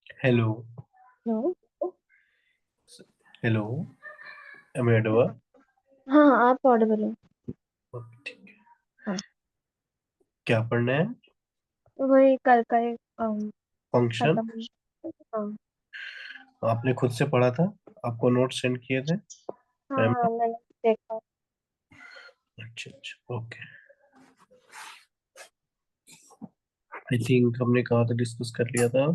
Hello. Hello. Hello. Am आई डवा। हाँ हाँ, आप ऑडिबल हो। ठीक है। हाँ, क्या पढ़ना है? तो वही कल का एक फंक्शन। खत्म हुआ। हाँ आपने खुद से पढ़ा था? आपको नोट सेंड किए थे हाँ मैम हाँ, मैंने देखा। ने? अच्छा अच्छा, ओके। आई थिंक हमने कहा था, डिस्कस कर लिया था।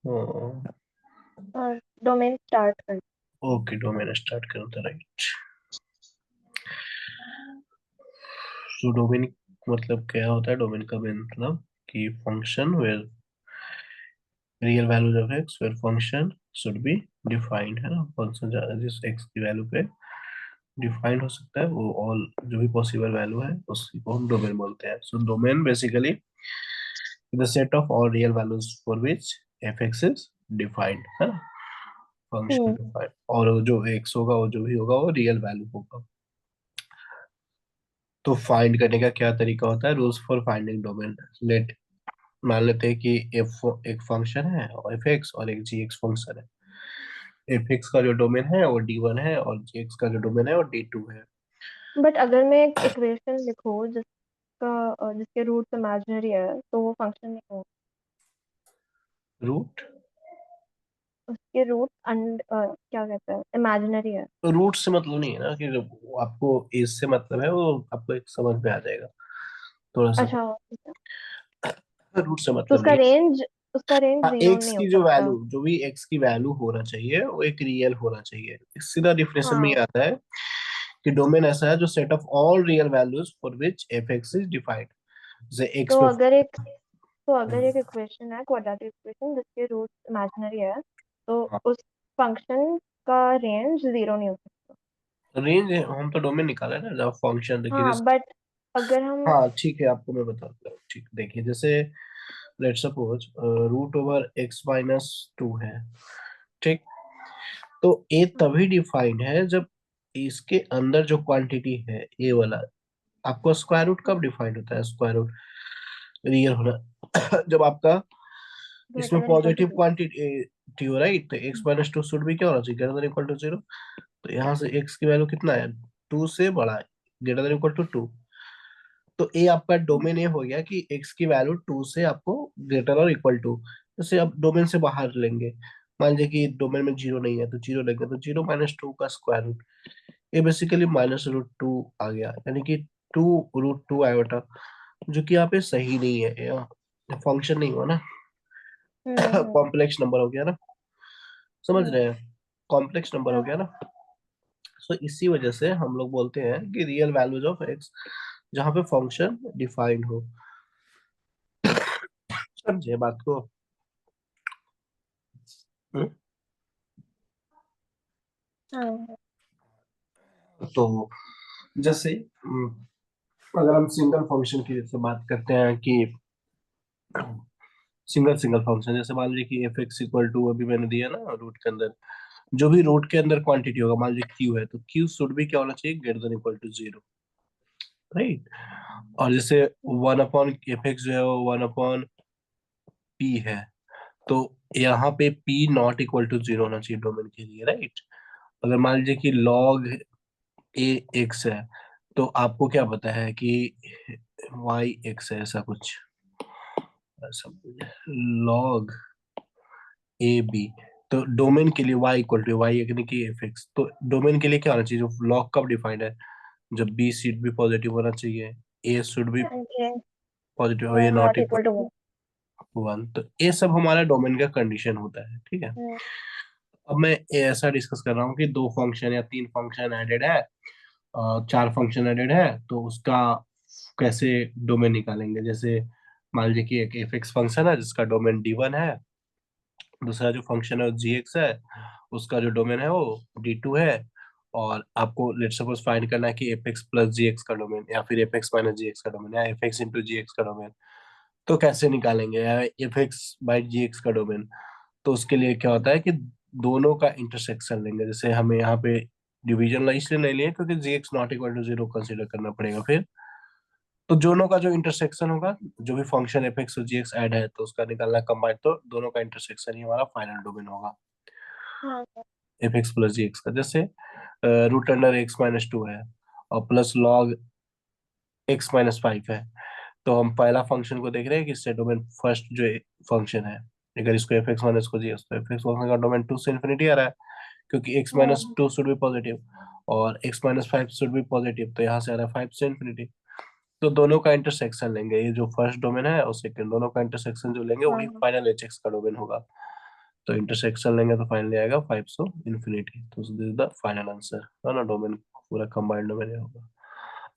और डोमेन स्टार्ट कर। ओके, डोमेन स्टार्ट करो था, राइट। सो डोमेन मतलब क्या होता है? डोमेन का main मतलब कि function where real values of x, where function should be defined, है ना? फंक्शन जिस एक्स की वैल्यू पे डिफाइंड हो सकता है, वो ऑल जो भी पॉसिबल वैल्यू है उसी को हम डोमेन बोलते हैं। So domain basically the set of all real values for which F x is defined, है ना? फंक्शन हम्म। डिफाइंड, और वो जो एक्स होगा, वो जो भी होगा, वो रियल वैल्यू होगा। तो फाइंड करने का क्या तरीका होता है? Rules for finding domain. Let मान लेते हैं कि एफ एक फंक्शन है, और एफ एक्स और एक जी एक्स फंक्शन है। एफ एक्स का जो डोमेन है वो D1 है, और जी एक्स का जो डोमेन है वो D2 है। बट अगर मैं एक इक्वेशन लिखूं जिसका जिसके रूट्स इमेजिनरी है तो वो फंक्शन नहीं होगा। रूट? उसके रूट क्या कहते हैं, इमेजिनरी है। रूट से मतलब नहीं है ना, कि जो आपको एज से मतलब है, वो आपको एक समझ में आ जाएगा थोड़ा सा। अच्छा, ठीक है। रूट से तो मतलब उसका नहीं। रेंज उसका रेंज हाँ, जीरो एक्स नहीं हो की जो सकता। वैल्यू, जो भी एक्स की वैल्यू होना चाहिए, वो एक रियल होना चाहिए। सीधा डिफिनेशन में ये हाँ, आता है कि डोमेन ऐसा है जो set of all real values for which F x is defined. जैसे एक्स तो पे। अगर एक तो अगर एक इक्वेशन है, क्वाड्रेटिक इक्वेशन जिसके रूट इमेजिनरी है, तो हाँ, उस फंक्शन का रेंज जीरो नहीं हो सकता। रेंज हम तो डोमेन निकाला है ना, जब फंक्शन देखिए हाँ, जैसे। बट अगर हम हाँ ठीक है, आपको मैं बताता हूँ। ठीक, देखिए जैसे let suppose root over x minus two है। ठीक। तो ए तभी डिफाइंड है जब इसके अंदर जो क्वांटिटी है ए वाला, आपको स्क्वायर रूट कब डिफाइंड होता है? स्क्वायर रूट रियल होना जब आपका इसमें greater than equal to positive two. Quantity हो, राइट? तो एक्स माइनस टू शुड भी क्या होना चाहिए? Greater than equal to zero. तो यहाँ से एक्स की वैल्यू कितना है? टू से बड़ा है, greater than equal to two. तो ए आपका डोमेन, ये हो गया कि एक्स की वैल्यू टू से आपको ग्रेटर और इक्वल टू। जैसे अब डोमेन से बाहर लेंगे, मान लीजिए कि डोमेन में जीरो नहीं है, तो जीरो लेंगे, तो जीरो माइनस टू का स्क्वायर रूट, ये बेसिकली माइनस रूट टू आ गया, यानी कि टू रूट टू आयोटा, जो कि यहाँ पे सही नहीं है, यहाँ फंक्शन नहीं हुआ ना। हम्म। कॉम्प्लेक्स नंबर हो गया ना, समझ हम्म। रहे हैं? कॉम्प्लेक्स नंबर हो हाँ, गया ना। सो इसी वजह से हम लोग बोलते हैं कि रियल वैल्यूज ऑफ एक्स, जहाँ पे फंक्शन डिफाइंड हो। समझे बात को? हम्म? हाँ। तो जैसे अगर हम सिंगल फंक्शन की जैसे बात करते हैं कि सिंगल सिंगल फंक्शन, जैसे मान लीजिए कि एफ एक्स इक्वल टू, अभी मैंने दिया ना रूट के अंदर, जो भी रूट के अंदर क्वांटिटी होगा, मान लीजिए क्यू है, तो क्यू शुड भी क्या होना चाहिए? Greater than equal to zero, right? और जैसे वन अपॉन एफ एक्स जो है वो वन अपॉन पी है, तो यहाँ पे p not equal to zero होना चाहिए डोमेन के लिए, राइट? अगर मान लीजिए कि लॉग ए एक्स है, तो आपको क्या पता है कि वाई एक्स है, ऐसा कुछ, ऐसा लॉग ए बी। तो डोमेन के लिए y इक्वल टू वाई, यानी कि एफ एक्स, तो डोमेन के लिए क्या होना चाहिए? जो लॉग कब डिफाइंड है? जब बी शुड भी पॉजिटिव होना चाहिए, ए शुड भी ये पॉजिटिव हो, ये not not equal equal to one. To one. तो ये सब हमारा डोमेन का कंडीशन होता है, ठीक है? अब मैं ये ऐसा डिस्कस कर रहा हूँ कि दो फंक्शन या तीन फंक्शन एडेड है, चार फंक्शन एडेड है, तो उसका कैसे डोमेन निकालेंगे? जैसे मान लीजिए कि एक एफ एक्स फंक्शन है जिसका डोमेन D1 है, दूसरा जो फंक्शन है वो जी एक्स है, उसका जो डोमेन है वो D2 है, और आपको लेट सपोज फाइंड करना है कि f x plus g x का डोमेन, या फिर f x minus g x का डोमेन, या f x into g x का डोमेन। तो कैसे निकालेंगे, या f x by g x का डोमेन? तो उसके लिए क्या होता है कि दोनों का इंटरसेक्शन लेंगे। जैसे हमें यहाँ पे डिवीजन इसलिए नहीं लिए क्योंकि G X not equal to zero consider करना पड़ेगा फिर। तो दोनों का जो इंटरसेक्शन होगा, जो भी फंक्शन एफ एक्स और जी एक्स ऐड है तो उसका निकालना कंबाइन, तो दोनों का इंटरसेक्शन ही हमारा फाइनल डोमेन होगा हाँ sir. F x plus g x का। जैसे root under x minus two है और plus log x minus five है, तो हम पहला फंक्शन को देख रहे हैं कि इससे डोमेन फर्स्ट जो फंक्शन है, अगर इसको एफ एक्स माइनस को जी एक्स, तो एफ एक्स फंक्शन का डोमेन टू से इन्फिनिटी आ रहा है, क्योंकि x minus hmm. Two should be positive और x minus five should be positive, तो यहाँ से आ रहा है फाइव से इन्फिनिटी। तो दोनों का इंटरसेक्शन लेंगे, ये जो फर्स्ट डोमेन है और सेकंड, दोनों का इंटरसेक्शन जो लेंगे हाँ वही हाँ। फाइनल एच एक्स का डोमेन होगा। तो इंटरसेक्शन लेंगे तो फाइनली आएगा फाइव से इन्फिनिटी, तो this is the final answer है ना, डोमेन पूरा कंबाइंड डोमेन होगा।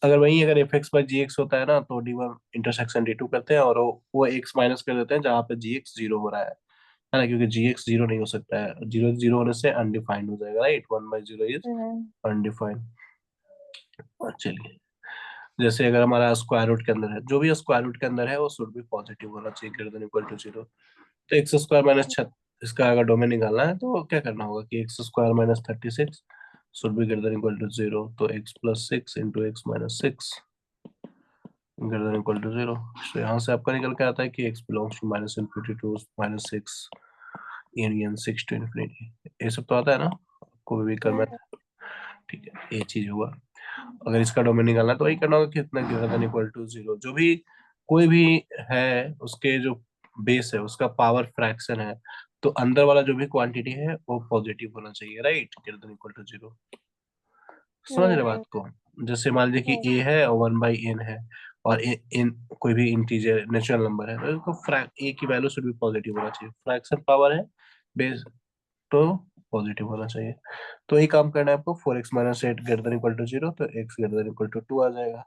अगर वही अगर f x by g x होता है ना, तो D one intersection D two करते हैं और वो एक्स माइनस कर देते हैं जहाँ पे जी एक्स जीरो हो रहा है ना, क्योंकि जी एक्स जीरो नहीं हो सकता है, जीरो जीरो होने से अनडिफाइंड हो जाएगा, right, one by zero is hmm. Undefined. और चलिए, जैसे अगर हमारा स्क्वायर रूट के अंदर है, जो भी स्क्वायर रूट के अंदर है वो शुड भी पॉजिटिव होना चाहिए, greater than equal to zero. तो एक्स स्क्वायर माइनस छत, इसका अगर डोमेन निकालना है तो क्या करना होगा कि X square minus thirty six should be greater than equal to zero, तो X plus six into x minus six greater than equal to zero. तो यहाँ से आपका निकल के आता है कि X belongs to minus infinity to minus six in six to infinity. ये सब तो आता है ना आपको भी करना हम्म। है, ठीक है, ये चीज हुआ। अगर इसका डोमेन निकालना है तो वही करना होगा कि इतना greater than equal to zero, जो भी कोई भी है उसके जो बेस है उसका पावर फ्रैक्शन है, तो अंदर वाला जो भी क्वांटिटी है वो पॉजिटिव होना चाहिए, right, greater than equal to zero. समझ रहे बात हम्म। को? जैसे मान लीजिए हम्म। कि ए है और वन बाई एन है और इन कोई भी इंटीजर नेचुरल नंबर है, तो इसको ए की वैल्यू शुड भी पॉजिटिव होना चाहिए, फ्रैक्शन पावर है बेस, तो पॉजिटिव होना चाहिए। तो यही काम करना है आपको, four X minus eight greater than equal to zero, तो X greater than equal to two आ जाएगा।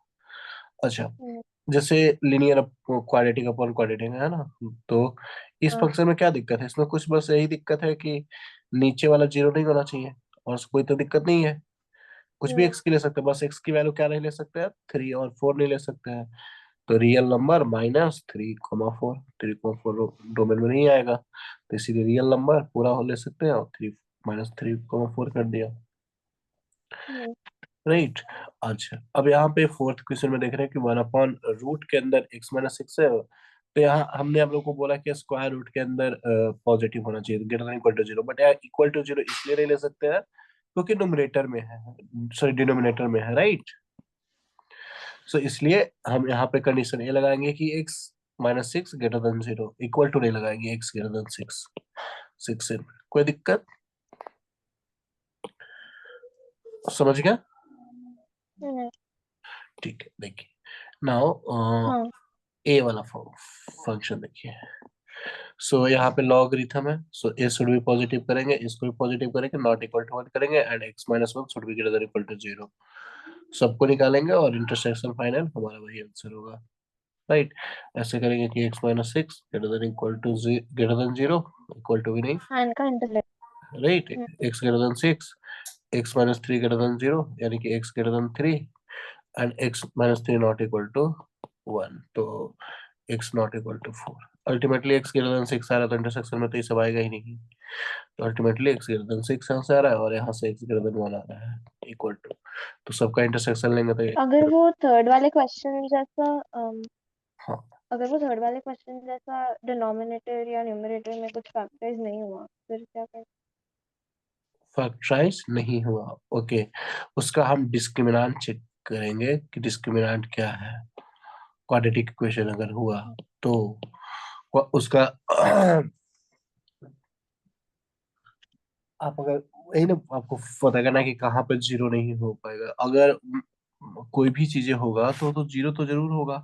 अच्छा, हम्म। जैसे लिनियर क्वाड्रेटिक अपॉन क्वाड्रेटिक है ना, तो इस हाँ। फंक्शन में क्या दिक्कत है, इसमें कुछ बस यही दिक्कत है कि नीचे वाला जीरो नहीं होना चाहिए, और कोई तो दिक्कत नहीं है, कुछ भी हम्म। एक्स की ले सकते हैं, बस एक्स की वैल्यू क्या नहीं ले सकते हैं, थ्री और फोर नहीं ले सकते हैं। तो real number minus three comma four, three comma four domain में नहीं आएगा, तो इसीलिए रियल नंबर पूरा हो ले सकते हैं और three minus three comma four कर दिया, हम्म। राइट। अच्छा, अब यहाँ पे फोर्थ क्वेश्चन में देख रहे हैं कि वन अपॉन रूट के अंदर एक्स माइनस सिक्स है, तो यहाँ हमने आप लोग को बोला कि स्क्वायर रूट के अंदर पॉजिटिव होना चाहिए, greater than equal to zero, but equal to zero इसलिए नहीं ले सकते हैं क्योंकि नोमिनेटर में है, सॉरी डिनोमिनेटर में है, राइट। सो इसलिए हम यहाँ पे कंडीशन ये लगाएंगे कि x minus six greater than zero, equal to नहीं लगाएंगे, x greater than six, six से कोई दिक्कत, समझ गया? हम्म। ठीक है, देखिए नाउ हाँ। ए वाला फंक्शन देखिए। सो यहाँ पे लॉगरिथम है, सो ए शुड भी पॉजिटिव करेंगे, इसको भी पॉजिटिव करेंगे, नॉट इक्वल टू वन करेंगे, and x minus one should भी greater than equal to zero, सबको निकालेंगे और इंटरसेक्शन फाइनल हमारा वही आंसर होगा, राइट। ऐसे करेंगे कि x minus six greater than equal to greater than zero, equal to भी नहीं, हाँ, इनका इंटरलेट। Right, x greater than six, x minus three greater than zero, यानी कि x greater than three, and x minus three not equal to one, तो x not equal to four. Ultimately x greater than six आ रहा है, तो intersection में तो ये सब आएगा ही नहीं, तो ultimately x greater than six यहाँ से आ रहा है और यहाँ से एक्स ग्रेटर देन वन आ रहा है, इक्वल टू, तो सबका इंटरसेक्शन लेंगे तो अगर वो थर्ड वाले क्वेश्चन जैसा हाँ, अगर वो थर्ड वाले क्वेश्चन जैसा डिनोमिनेटर या न्यूमरेटर में कुछ फैक्टर्स नहीं हुआ, फिर क्या कर। फैक्टराइज नहीं हुआ, ओके, उसका हम डिस्क्रिमिनांट चेक करेंगे कि डिस्क्रिमिनांट क्या है, क्वाड्रेटिक इक्वेशन अगर हुआ तो उसका आप अगर यही ना आपको पता करना है कि कहाँ पे जीरो नहीं हो पाएगा, अगर कोई भी चीजें होगा तो जीरो तो जरूर होगा,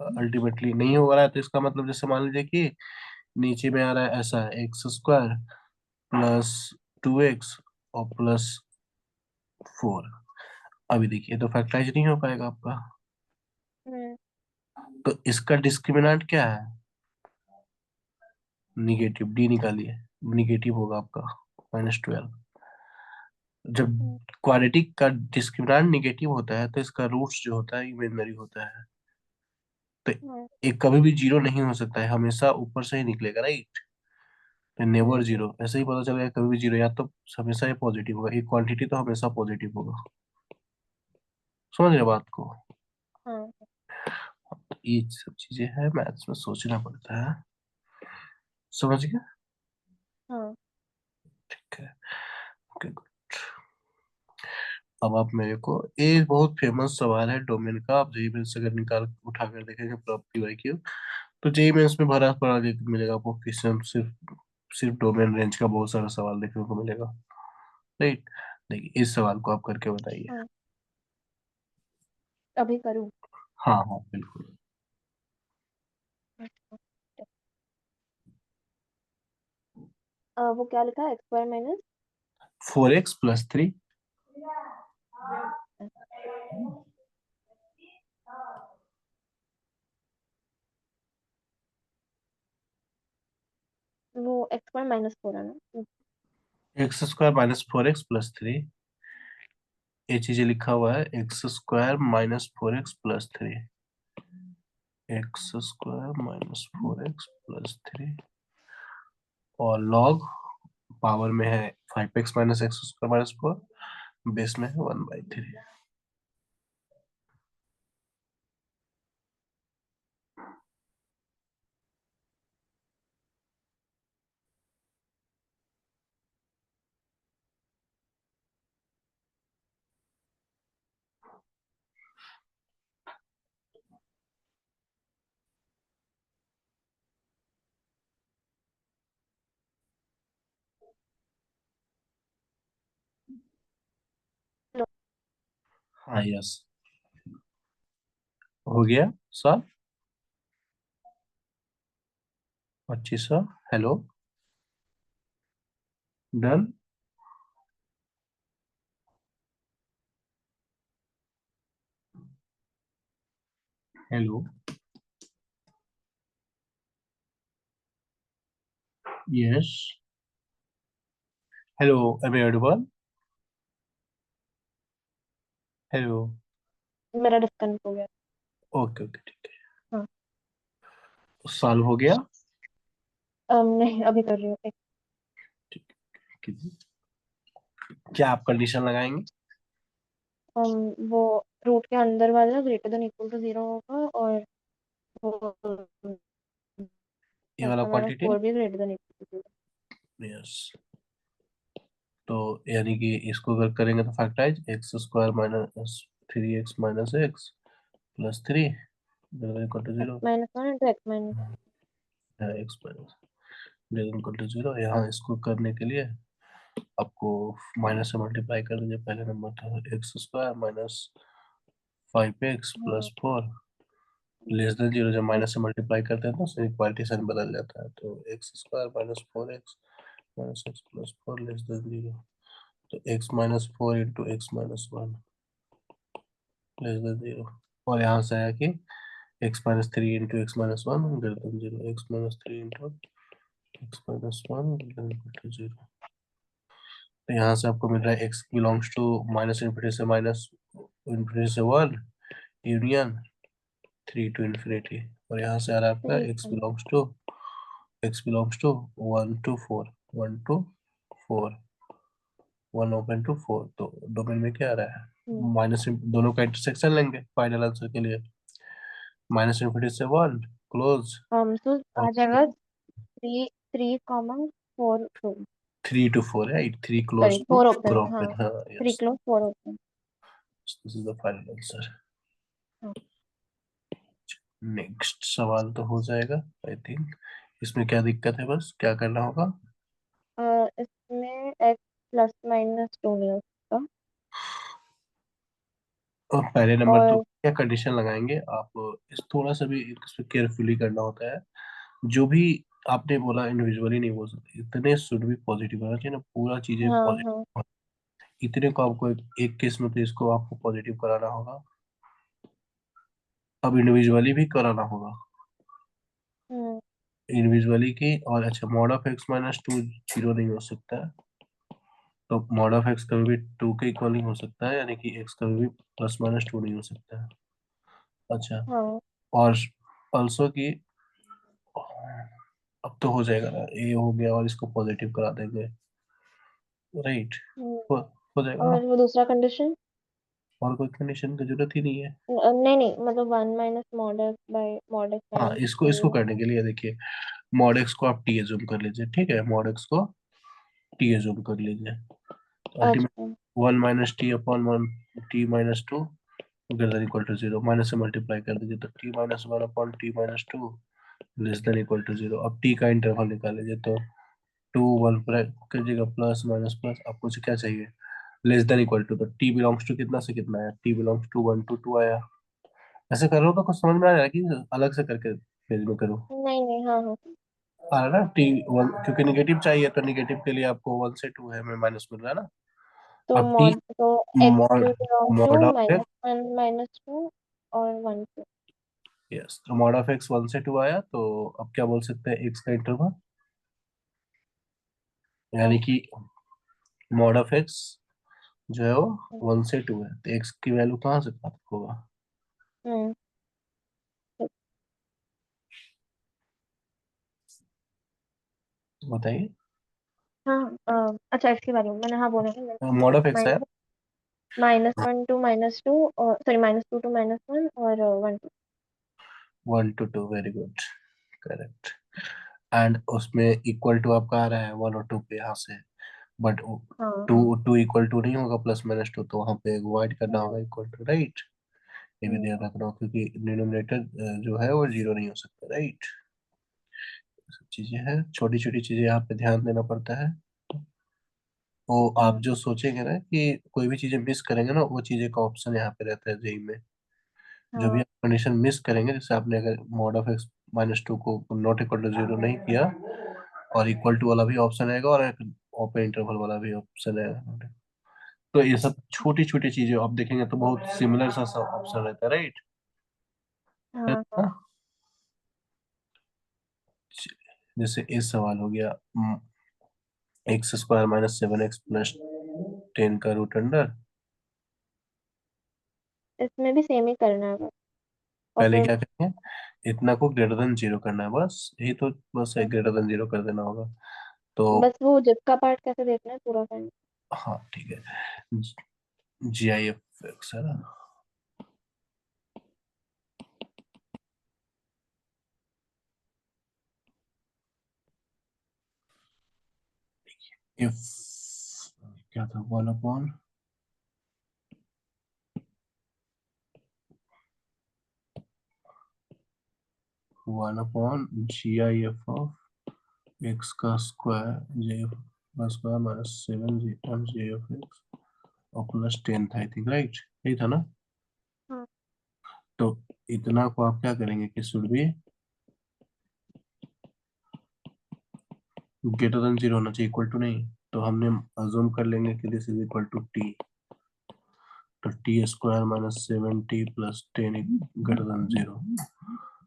अल्टीमेटली नहीं हो रहा है तो इसका मतलब जैसे मान लीजिए कि नीचे में आ रहा है ऐसा x square plus two x और प्लस फोर, अभी देखिए तो फैक्टराइज नहीं हो पाएगा आपका, हम्म। तो इसका डिस्क्रिमिनेंट क्या है, निगेटिव, डी निकालिए, निगेटिव होगा आपका माइनस ट्वेल्व। जब हम्म। क्वाड्रेटिक का डिस्क्रिमिनेंट निगेटिव होता है तो इसका रूट्स जो होता है इमेजिनरी होता है, तो हम्म। एक कभी भी जीरो नहीं हो सकता है, हमेशा ऊपर से ही निकलेगा, राइट, तो नेवर हम्म। जीरो, ऐसे ही पता चलेगा कभी भी जीरो, या तो हमेशा ही पॉजिटिव होगा, एक क्वांटिटी तो हमेशा पॉजिटिव होगा, समझ रहे बात को? हाँ। ये सब चीजें हैं, मैथ्स में सोचना पड़ता है। समझ गया? हाँ। ठीक है, ओके गुड। अब आप मेरे को, ये बहुत फेमस सवाल है डोमेन का, आप जेई मेंस अगर निकाल उठा कर देखेंगे प्रॉपर्टी वाई क्यू, तो जेई मेंस में भरा पड़ा मिलेगा आपको क्वेश्चन, सिर्फ सिर्फ डोमेन रेंज का बहुत सारा सवाल देखने को मिलेगा। राइट, देखिए इस सवाल को आप करके बताइए। हाँ, अभी करूँ? हाँ हाँ बिल्कुल। अच्छा, वो क्या लिखा है, एक्स वाई माइनस? 4x+3। वो एक्स वाई माइनस 4 है ना? x² - 4x+3, ये चीजें लिखा हुआ है, x² - 4x+3, x² - 4x+3, और log पावर में है 5x - x²-4, बेस में है 1/3। हाँ यस, हो गया sir. 2500, hello, done. Hello, yes, hello, am I audible? Hello, मेरा डिस्कनेक्ट हो गया। ओके ओके ठीक है, हाँ। सॉल्व हो गया। नहीं, अभी कर रही हूँ एक। ठीक है, क्या आप कंडीशन लगाएंगे? वो रूट के अंदर वाला ग्रेटर देन इक्वल टू 0 होगा, और वो ये वाला माइनस क्वांटिटी, 4 भी greater than equal to 0। Yes. तो यानी कि इसको अगर करेंगे तो factorise, x² - 3x - x+3 equal to x 0, minus 1 into x minus. x equal to 0। यहाँ इसको करने के लिए आपको माइनस से मल्टीप्लाई कर दीजिए, पहले नंबर था x² - 5x+4 लेस देन 0, जब माइनस से मल्टीप्लाई करते हैं तो उससे इक्वालिटी साइन बदल जाता है, तो x² - 4x - x+4 less than 0, तो x-4 into x-1 less than 0, और यहाँ से आया कि x-3 into x-1 greater than 0, x-3 into x-1 greater than 0। तो यहाँ से आपको मिल रहा है x बिलोंग्स टू -∞ से 1 यूनियन 3 टू इन्फिनिटी, और यहाँ से आ रहा है आपका ठीक है। x belongs to 1 to 4, 1 to 4, 1 open to 4, तो डोमेन में क्या आ रहा हम्म। है, माइनस, दोनों का इंटरसेक्शन लेंगे फाइनल आंसर के लिए, -∞ से 1 क्लोज, तो और आ जाएगा 3 3 4 2। 3 टू 4 है, 3 सॉरी, क्लोज टू 4 4 ओपन, हाँ। ओपन, हाँ 3 yes, close 4 open. This is the final answer. हाँ। नेक्स्ट सवाल तो हो जाएगा आई थिंक, इसमें क्या दिक्कत है, बस क्या करना होगा। इसमें एक्स प्लस माइनस 2 नहीं हो सकता। और पहले नंबर तो और क्या कंडीशन लगाएंगे आप, इस थोड़ा सा भी इस पे केयरफुली करना होता है, जो भी आपने बोला इंडिविजुअली नहीं बोल सकते, इतने शुड भी पॉजिटिव होना चाहिए ना, पूरा चीजें हाँ हाँ। पॉजिटिव, इतने को आपको एक केस में तो इसको आपको पॉजिटिव कराना होगा, अब इंडिविजुअली भी कराना होगा, हम्म इंडिविजुअली की, और अच्छा मॉड ऑफ x-2 जीरो नहीं हो सकता है, तो मॉड ऑफ x कभी भी 2 के इक्वल नहीं हो सकता है, यानी कि x कभी भी +-2 नहीं हो सकता है। अच्छा, हाँ। और ऑल्सो की, अब तो हो जाएगा ना, ये हो गया और इसको पॉजिटिव करा देंगे, राइट, हम्म, हो जाएगा ना। और वो दूसरा कंडीशन? और कोई कंडीशन की जरूरत ही नहीं है। नहीं नहीं, मतलब 1 minus mod x by mod x हाँ, माइनस इसको इसको टू। करने के लिए देखिए, मॉड एक्स को आप टी एज्यूम कर लीजिए, ठीक है, मॉड एक्स को टी एज्यूम कर लीजिए, तो अल्टीमेट अच्छा। 1 - t/1 t-2 greater than equal to 0, minus से मल्टीप्लाई कर दीजिए, तो t-1/t-2 less than equal to 0। अब t का इंटरवल निकाल लीजिए, तो 2 1 कीजिएगा, प्लस माइनस प्लस, आपको क्या चाहिए, लेस देन इक्वल टू, तो t बिलोंग्स टू कितना से कितना आया, t बिलोंग्स टू 1 to 2 आया। ऐसे कर रहा हूँ तो कुछ समझ में आ रहा है कि अलग से करके पेज में करूँ? नहीं नहीं, हाँ हाँ। आ रहा है ना t1, क्योंकि निगेटिव चाहिए तो निगेटिव के लिए आपको 1 से 2 है में माइनस मिल रहा है ना। तो अब t मॉड तो x mod two belongs mod two of minus x, 1 minus 2 और 1 टू। यस, तो मॉड ऑफ एक्स 1 से 2 आया, तो अब क्या बोल सकते हैं एक्स का इंटरवल, हाँ। यानी कि मॉड ऑफ एक्स जो है वो 1 से 2 है, तो एक्स की वैल्यू कहाँ से प्राप्त होगा, हम्म। बताइए। हाँ, अच्छा एक्स के बारे में मैंने हाँ बोला था। मॉड ऑफ एक्स है माइनस माइनस 1 टू माइनस 2 और सॉरी माइनस 2 टू माइनस 1 और 1 to. 1 to 2, very good, correct. And उसमें इक्वल टू आपका आ रहा है 1 और 2 पे यहाँ से, बट हाँ। टू टू इक्वल टू नहीं होगा, प्लस माइनस टू, तो वहाँ पे डिवाइड करना हम्म। होगा इक्वल टू, राइट। ये भी हम्म। ध्यान रखना होगा, क्योंकि डिनोमिनेटर जो है वो जीरो नहीं हो सकता, राइट। सब चीजें हैं, छोटी छोटी चीजें यहाँ पे ध्यान देना पड़ता है। वो आप हम्म। जो सोचेंगे ना कि कोई भी चीजें मिस करेंगे ना, वो चीजें का ऑप्शन यहाँ पे रहता है जेई में। जो भी हाँ आप कंडीशन मिस करेंगे, जैसे आपने अगर mod of x minus to को नॉट इक्वल टू जीरो नहीं किया, और इक्वल टू वाला भी ऑप्शन आएगा, और एक ओपन इंटरवल वाला भी ऑप्शन आएगा, तो ये सब छोटी छोटी चीजें आप देखेंगे तो बहुत सिमिलर सा ऑप्शन रहता है, राइट। हाँ हाँ। जैसे इस सवाल हो गया, x² - 7x + 10 का रूट अंडर, इसमें भी सेम ही करना है बस। और पहले फिर क्या करेंगे, इतना को ग्रेटर देन जीरो करना है, बस यही तो, बस एक ग्रेटर देन जीरो कर देना होगा, तो बस वो जिसका पार्ट कैसे देखना है पूरा करना हाँ ठीक है, GIF है ना, इफ क्या था, 1/1 GIF ऑफ एक्स का स्क्वायर, GIF का स्क्वायर -7 GIF और +10 था, आई थिंक, राइट, यही था ना। है। हाँ तो इतना को आप क्या करेंगे कि शुड भी ग्रेटर देन जीरो होना चाहिए, इक्वल टू नहीं, तो हमने अज्यूम कर लेंगे कि this is equal to t, तो t² - 7t + 10 greater than zero,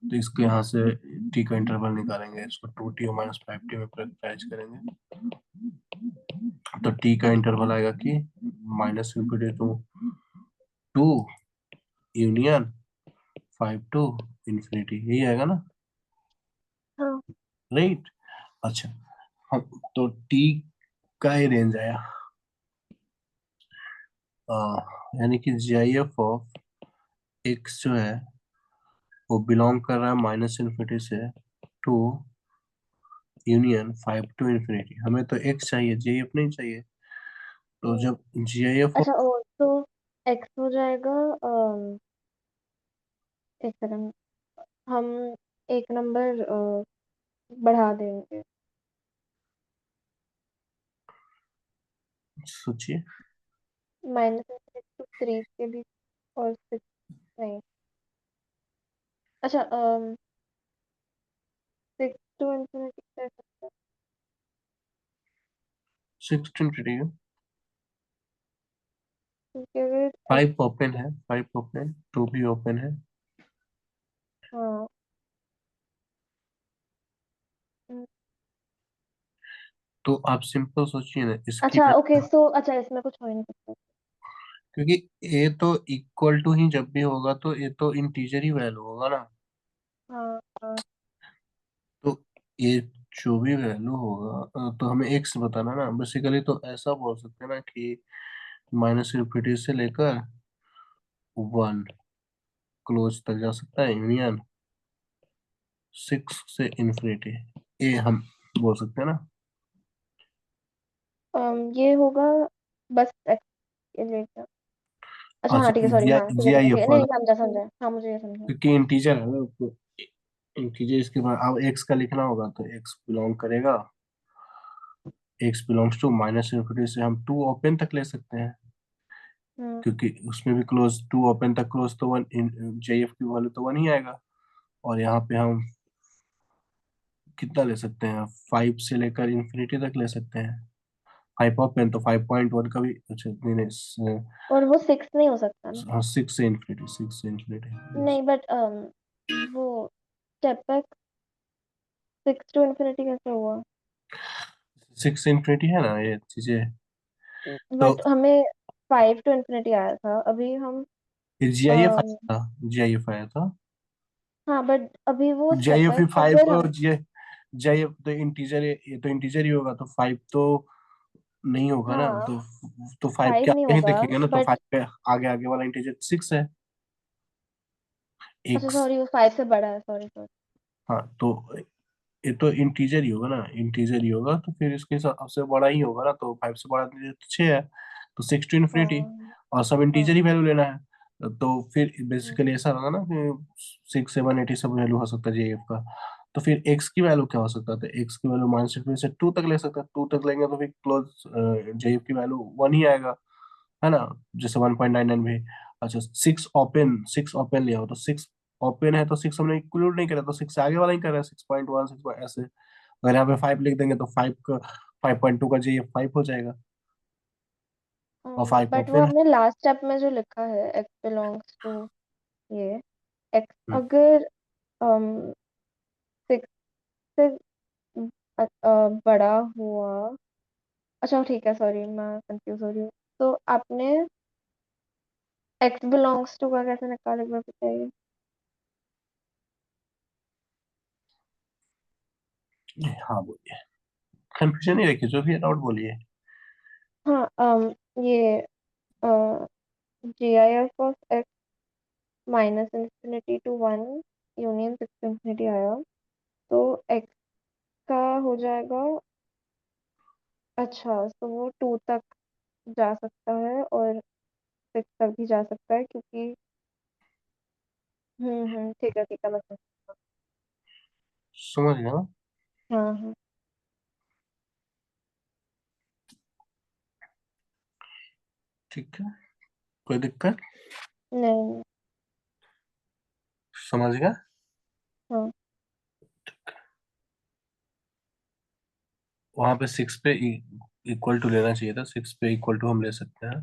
तो इसके यहाँ से t का इंटरवल निकालेंगे, इसको 2t और -5t में फैक्टराइज करेंगे, तो t का इंटरवल आएगा कि -∞ to 2 यूनियन 5 to इंफिनिटी, यही आएगा ना, हाँ। राइट। अच्छा, हम तो t का ही रेंज आया, आ, यानी कि GIF ऑफ एक्स जो है वो बिलोंग कर रहा है -∞ से टू यूनियन 5 to इंफिनिटी, हमें तो एक्स चाहिए, GIF नहीं चाहिए, तो हम्म। जब GIF अच्छा ओ तो एक्स हो जाएगा। एक सेकंड, हम एक नंबर बढ़ा देंगे। सोचिए, -3 के बीच और 6। नहीं, अच्छा 6 टू इंफिनिटी कर सकते 6 to इंफिनिटी, हैं क्योंकि फिर फाइव ओपन है, 5 ओपन, 2 भी ओपन है, हाँ। हम्म। तो आप सिंपल सोचिए ना इसकी अच्छा ओके, सो अच्छा इसमें कुछ हो ही नहीं सकता। क्योंकि ए तो इक्वल टू ही जब भी होगा तो ए तो इंटीजर ही वैल्यू होगा ना, हाँ हाँ। तो ये जो भी वैल्यू होगा, तो हमें एक्स बताना ना, बेसिकली तो ऐसा बोल सकते हैं ना कि -∞ से लेकर 1 क्लोज तक जा सकता है, यूनियन 6 से इन्फिनिटी, ए हम बोल सकते हैं ना। ये होगा बस एक्स। अच्छा हाँ अच्छा ठीक है, सॉरी, हाँ ठीक है जी ठीक है आई ठीक है, एफ नहीं वाला, नहीं, समझा समझा, हाँ मुझे ये समझा। क्योंकि इंटीजर है ना, तो इंटीजर इसके बाद अब एक्स का लिखना होगा, तो एक्स बिलोंग करेगा, x belongs to minus infinity से हम टू ओपन तक ले सकते हैं, हम्म। क्योंकि उसमें भी क्लोज टू ओपन तक क्लोज तो वन, जे एफ की वैल्यू तो वन ही आएगा। और यहाँ पे हम कितना ले सकते हैं, 5 से लेकर इन्फिनिटी तक ले सकते हैं। 5 ओपन तो 5.1 का भी, अच्छा नहीं नहीं, और वो 6 नहीं हो सकता ना? हाँ 6 से इन्फिनिटी, 6 से इन्फिनिटी, नहीं बट वो स्टेप बैक 6 टू इन्फिनिटी कैसे हुआ? 6 से इन्फिनिटी है ना ये चीजें। तो बट हमें 5 टू इन्फिनिटी आया था, अभी हम फिर जी आई एफ अम, आया था, जी आई एफ आया था, हाँ बट अभी वो जी स्टेप आई एफ बैक अगर 5, हम, जी आई एफ तो इंटीजर, ये तो इंटीजर ही होगा, तो 5 तो नहीं होगा ना, हाँ तो 5 के 5 नहीं आगे ही होगा देखेंगे ना, तो बट, 5 पे आगे आगे वाला इंटीजर 6 है। अच्छा एक, सॉरी वो 5 से बड़ा है, सॉरी सॉरी। हाँ तो ये तो इंटीजर ही होगा ना, इंटीजर ही होगा, तो फिर इसके हिसाब से बड़ा ही होगा ना, तो 5 से बड़ा इंटीजर तो 6 है, तो 6 टू इन्फिनिटी, हाँ और सब हाँ इंटीजर ही वैल्यू लेना है। तो फिर हाँ बेसिकली ऐसा होगा ना कि 6 7 80 सब वैल्यू हो सकता है जेएफ का। तो फिर एक्स की वैल्यू क्या हो सकता है, तो एक्स की वैल्यू माइनस से 2 तक ले सकता है, 2 तक लेंगे तो फिर क्लोज जेएफ की वैल्यू 1 ही आएगा, है ना, जैसे 1.99 भी। अच्छा 6 ओपन लिया हो, तो 6 ओपन है, तो 6 हमने इंक्लूड नहीं करा, तो 6 से आगे वाला ही कर रहा है, 6.1 6 ऐसे। अगर यहाँ पे 5 लिख देंगे तो 5 का 5.2 का जी 5 हो जाएगा, और 5 बट वो ओपन है। हमने लास्ट स्टेप में जो लिखा है x बिलोंग्स टू ये x, हम्म, अगर 6 से बड़ा हुआ, अच्छा ठीक है, सॉरी मैं कंफ्यूज हो रही हूँ। तो आपने x बिलोंग्स टू का कैसे निकाला, एक बार बताइए। हाँ बोलिए, कंफ्यूजन नहीं रखिए, जो भी है डाउट बोलिए। हाँ ये G I F of x minus infinity to one union 6 infinity आया, तो x का हो जाएगा, अच्छा तो वो 2 तक जा सकता है और 6 तक भी जा सकता है, क्योंकि ठीक है मैं समझ। समझ गया ना, हाँ हाँ। ठीक है, कोई दिक्कत, नहीं। समझ गया। हाँ वहां पे 6 पे इक्वल टू लेना चाहिए था, 6 पे इक्वल टू हम ले सकते हैं,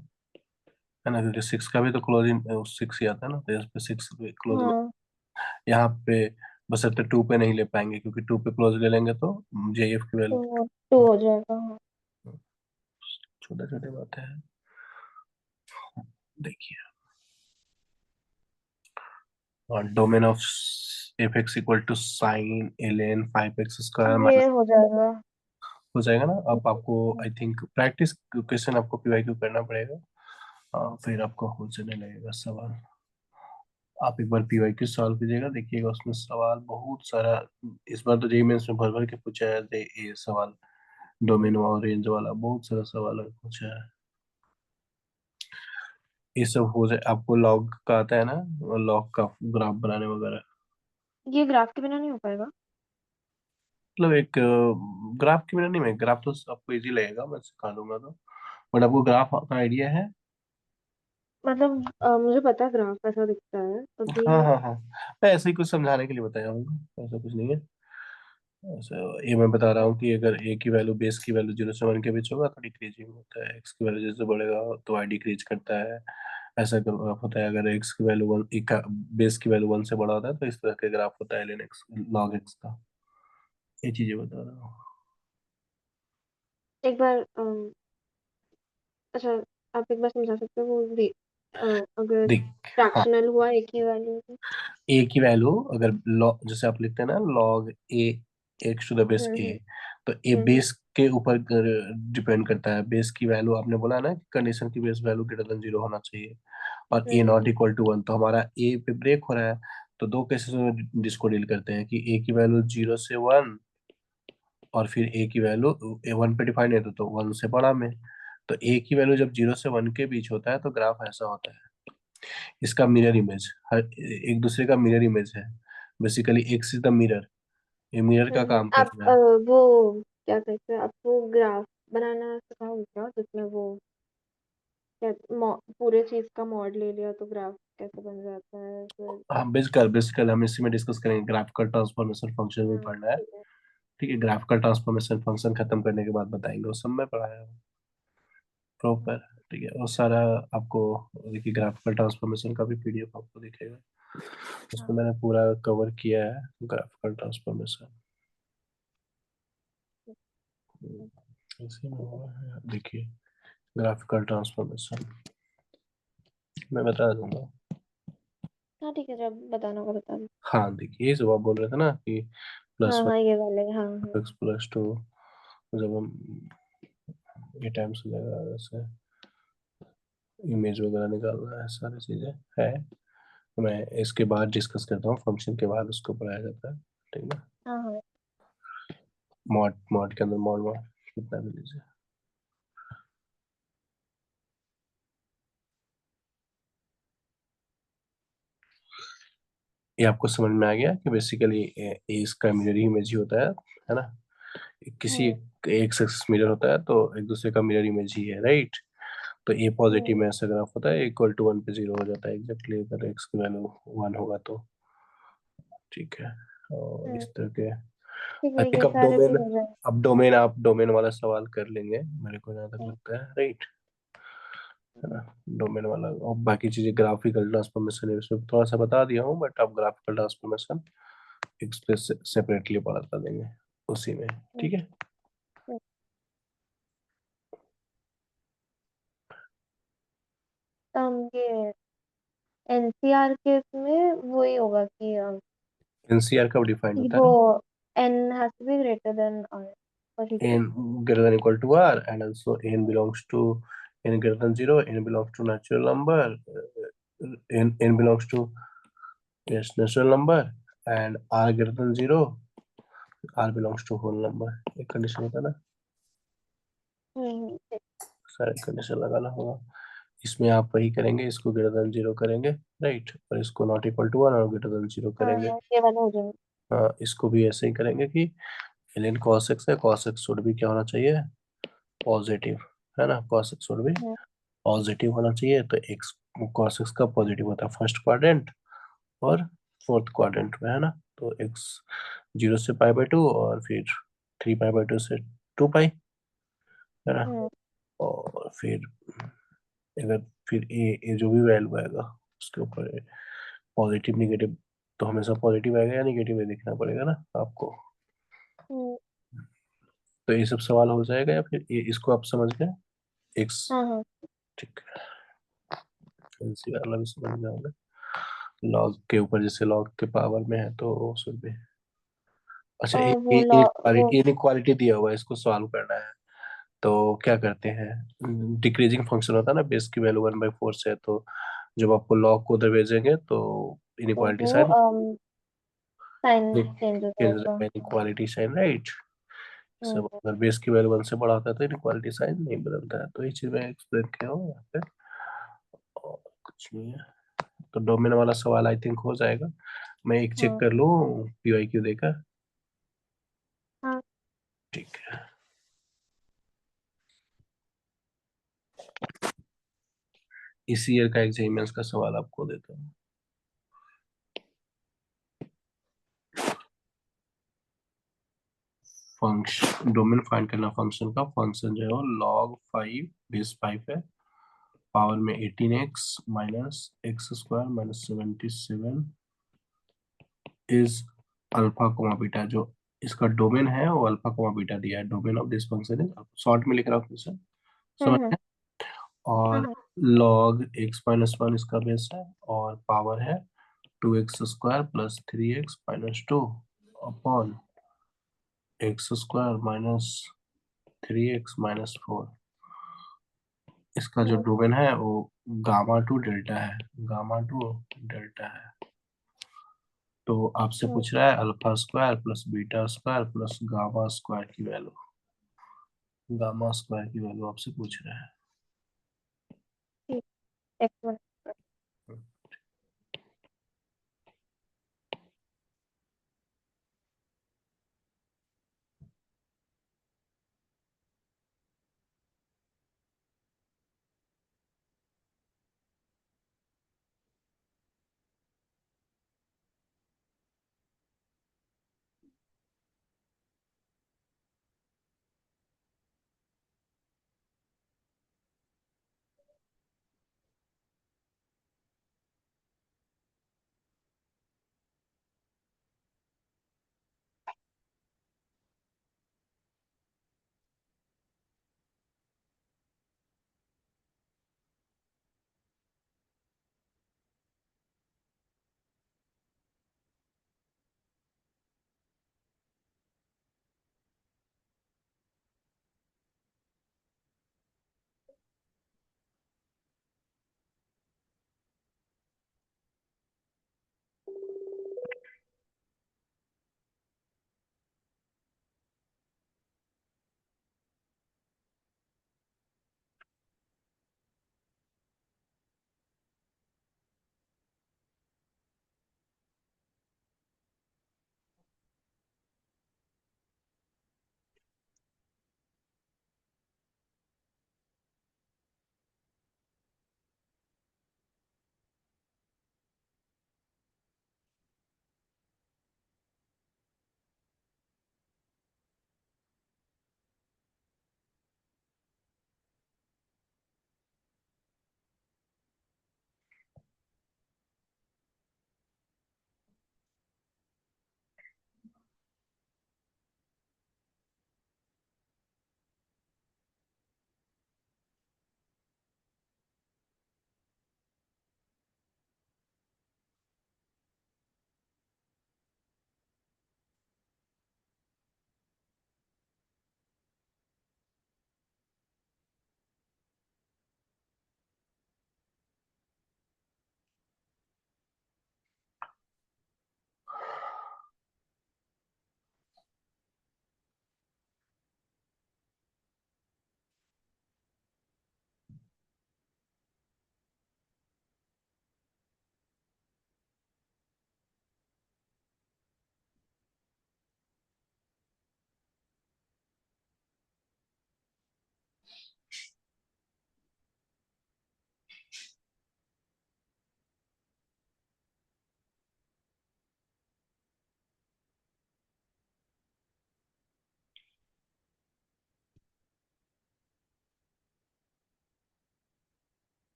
है ना, क्योंकि 6 का भी तो क्लोज इन 6 ही आता है ना, तो इस पे 6 पे क्लोज, हाँ, यहाँ पे बशर्ते 2 पे नहीं ले पाएंगे, क्योंकि 2 पे क्लोज ले लेंगे तो जेएफ की तो वैल्यू, वो 2 हो जाएगा, हाँ। छोटे छोटे बातें हैं, देखिए, और domain of f x equal to sine एलेन 5x स्क्वायर ये माइनस, हो जाएगा। हो जाएगा ना। अब आपको आई थिंक प्रैक्टिस क्वेश्चन आपको पीवाईक्यू करना पड़ेगा, फिर आपको हो जाने लगेगा सवाल। आप एक बार पीवाईक्यू सॉल्व कीजिएगा, देखिएगा उसमें सवाल बहुत सारा, इस बार तो जेईई मेंस में भर भर के पूछा है ये सवाल, डोमेन और रेंज वाला बहुत सारा सवाल पूछा है। ये सब हो जाए, आपको लॉग का आता है ना, लॉग का ग्राफ बनाने वगैरह, ये ग्राफ के बिना नहीं हो पाएगा? मतलब एक ग्राफ के बिना नहीं, मैं ग्राफ तो आपको इजी लगेगा, मैं सिखा दूंगा तो, बट आपको ग्राफ का आइडिया है। मतलब मुझे पता है ग्राफ कैसा दिखता है हाँ अभी। हाँ हाँ, मैं ऐसे ही कुछ समझाने के लिए बताया हूँ, ऐसा कुछ नहीं है। ऐसा ये मैं बता रहा हूँ कि अगर ए की वैल्यू बेस की वैल्यू 0 से 1 के बीच होगा तो डिक्रीजिंग होता है, एक्स की वैल्यू जैसे बढ़ेगा तो वाई डिक्रीज करता है, ऐसा ग्राफ होता है। अगर एक्स की वैल्यू वन, एक का बेस की वैल्यू 1 से बड़ा होता है तो इस तरह के ग्राफ होता है लेन एक्स लॉग एक्स का, ये चीजें बता रहा हूँ। एक बार अच्छा, आप एक बार समझा सकते हो वो अगर देख, हाँ, फ्रैक्शनल हुआ एक ही वैल्यू से? ए की वैल्यू अगर लॉग, जैसे आप लिखते हैं ना log a x to the base a, hmm तो ए हम्म। बेस के ऊपर डिपेंड करता है, बेस की वैल्यू आपने बोला ना कि कंडीशन की बेस वैल्यू ग्रेटर देन 0 होना चाहिए, और ए नॉट इक्वल टू 1, तो हमारा ए पे ब्रेक हो रहा है। तो दो केसेस में जिसको डील करते हैं कि ए की वैल्यू 0 से 1 और फिर ए की वैल्यू 1 पे डिफाइन है तो 1 से बड़ा में। तो ए की वैल्यू जब 0 से 1 के बीच होता है तो ग्राफ ऐसा होता है। इसका मिरर इमेज, हर एक दूसरे का मिरर इमेज है। Basically x is the mirror, ये मिरर का काम कर आप रहा है। वो क्या कहते हैं, आपको ग्राफ बनाना सिखाओगे क्या, जिसमें वो पूरे चीज का मॉड ले लिया तो ग्राफ कैसे बन जाता है फिर? हाँ, बेसिकल हम इसी में डिस्कस करेंगे, ग्राफिकल ट्रांसफॉर्मेशन फंक्शन भी हाँ पढ़ना है। ठीक है। ठीक है, ग्राफिकल ट्रांसफॉर्मेशन फंक्शन खत्म करने के बाद बताएंगे, उस सब में पढ़ाया है प्रॉपर। ठीक है, और सारा आपको, देखिए ग्राफिकल ट्रांसफॉर्मेशन का भी पीडीएफ आपको दिखेगा, उसमें हाँ मैंने पूरा कवर किया है ग्राफिकल ट्रांसफॉर्मेशन। इसी में हुआ है, देखिए ग्राफिकल ट्रांसफॉर्मेशन मैं बता दूंगा। हाँ ठीक है, जब बताना होगा बता दो। हाँ देखिए, ये जो आप बोल रहे थे ना कि प्लस हाँ वन हाँ ये वाले, हाँ हाँ। एक्स प्लस टू, जब हम ये टाइम से लगा जैसे इमेज वगैरह निकालना है, सारी चीजें है, तो मैं इसके बाद डिस्कस करता हूँ, फंक्शन के बाद उसको पढ़ाया जाता है। ठीक है, हाँ हाँ। मॉड मॉड के अंदर मॉड मॉड कितना भी लीजिए। ये आपको समझ में आ गया कि बेसिकली ए इसका मिरर इमेज ही होता है ना। किसी हम्म एक से मिरर होता है तो एक दूसरे का मिरर इमेज ही है, राइट। तो ए पॉजिटिव हम्म में ऐसा ग्राफ होता है, इक्वल टू 1 पे 0 हो जाता है एग्जैक्टली, अगर एक्स की वैल्यू 1 होगा तो। ठीक है, और इस हम्म। तरह के ठीक आई है, थिंक ये अब सारे भी डोमेन, हो जाए। अब डोमेन आप डोमेन वाला सवाल कर लेंगे मेरे को जहाँ तक लगता है, राइट, है ना। डोमेन वाला और बाकी चीजें ग्राफिकल ट्रांसफॉर्मेशन है, इसमें थोड़ा सा बता दिया हूँ, बट आप ग्राफिकल ट्रांसफॉर्मेशन एक्सप्रेस सेपरेटली पढ़ा देंगे उसी में। हम्म, ठीक है, हम्म। ये एनसीआर के इसमें वही होगा कि एनसीआर कब डिफाइन होता वो है? n has to be greater than r or equal n to। greater than equal to r, and also n belongs to, n greater than 0, n belongs to natural number, n belongs to, yes, natural number, and r greater than 0, r belongs to whole number। एक condition होता है ना, ठीक। सारे condition लगाना होगा। इसमें आप वही करेंगे, इसको ग्रेटर देन 0 करेंगे, राइट, और इसको नॉट इक्वल टू 1 और ग्रेटर देन 0 हाँ करेंगे। हाँ ये वाला हो जाएगा। हाँ, इसको भी ऐसे ही करेंगे कि ln cos x है, cos x शुड भी क्या होना चाहिए, पॉजिटिव, है ना, cos x शुड भी हम्म पॉजिटिव होना चाहिए। तो x cos x का पॉजिटिव होता है फर्स्ट क्वाड्रेंट और फोर्थ क्वाड्रेंट में, है ना। तो x 0 से π/2 और फिर 3π/2 से 2π, है ना। हम्म और फिर अगर फिर ए जो भी वैल्यू आएगा उसके ऊपर पॉजिटिव निगेटिव, तो हमेशा पॉजिटिव आएगा या निगेटिव है देखना पड़ेगा ना आपको। हम्म। तो ये सब सवाल हो जाएगा, या फिर ये इसको आप समझ गए एक्स। हाँ हाँ। ठीक है, इसी वाला भी समझ में होगा। लॉग के ऊपर जैसे लॉग के पावर में है तो उसमें भी, अच्छा वो लॉ वो इनइक्वालिटी दिया हुआ है, इसको सॉल्व करना है। तो क्या करते हैं, डिक्रीजिंग फंक्शन होता है ना, बेस की वैल्यू 1/4 से है, तो जब आपको लॉग को उधर भेजेंगे तो तो इनइक्वालिटी वो साइन साइन चेंज हो जाएगा। Inequality sign, right. सब हम्म। अगर बेस की वैल्यू 1 से बड़ा होता है तो इनइक्वालिटी साइन नहीं बदलता है, तो ये चीज मैं एक्सप्लेन किया हूँ यहाँ पे, और कुछ नहीं है। तो डोमेन वाला सवाल आई थिंक हो जाएगा, मैं एक चेक हाँ कर लूँ पीवाईक्यू देकर। हाँ। ठीक है, इसी ईयर का एग्जामिनेंस का सवाल आपको देता हूँ। फंक्शन डोमेन फाइंड करना, फंक्शन का, फंक्शन जो है वो log 5 बेस 5 है, पावर में 18x minus x square minus 77 is alpha comma beta. जो इसका डोमेन है वो अल्फा कोमा बीटा दिया है, domain of this function is, short में लिख रहा हूँ सर, समझ हम्म। में। हाँ और हाँ। log x माइनस 1 इसका बेस है, और पावर है 2x square plus 3x minus 2 upon x square minus 3x minus 4। इसका जो डोमेन है वो गामा टू डेल्टा है, गामा टू डेल्टा है। तो आपसे पूछ रहा है alpha square plus beta square plus gamma square की वैल्यू, गामा स्क्वायर की वैल्यू आपसे पूछ रहा है। x1।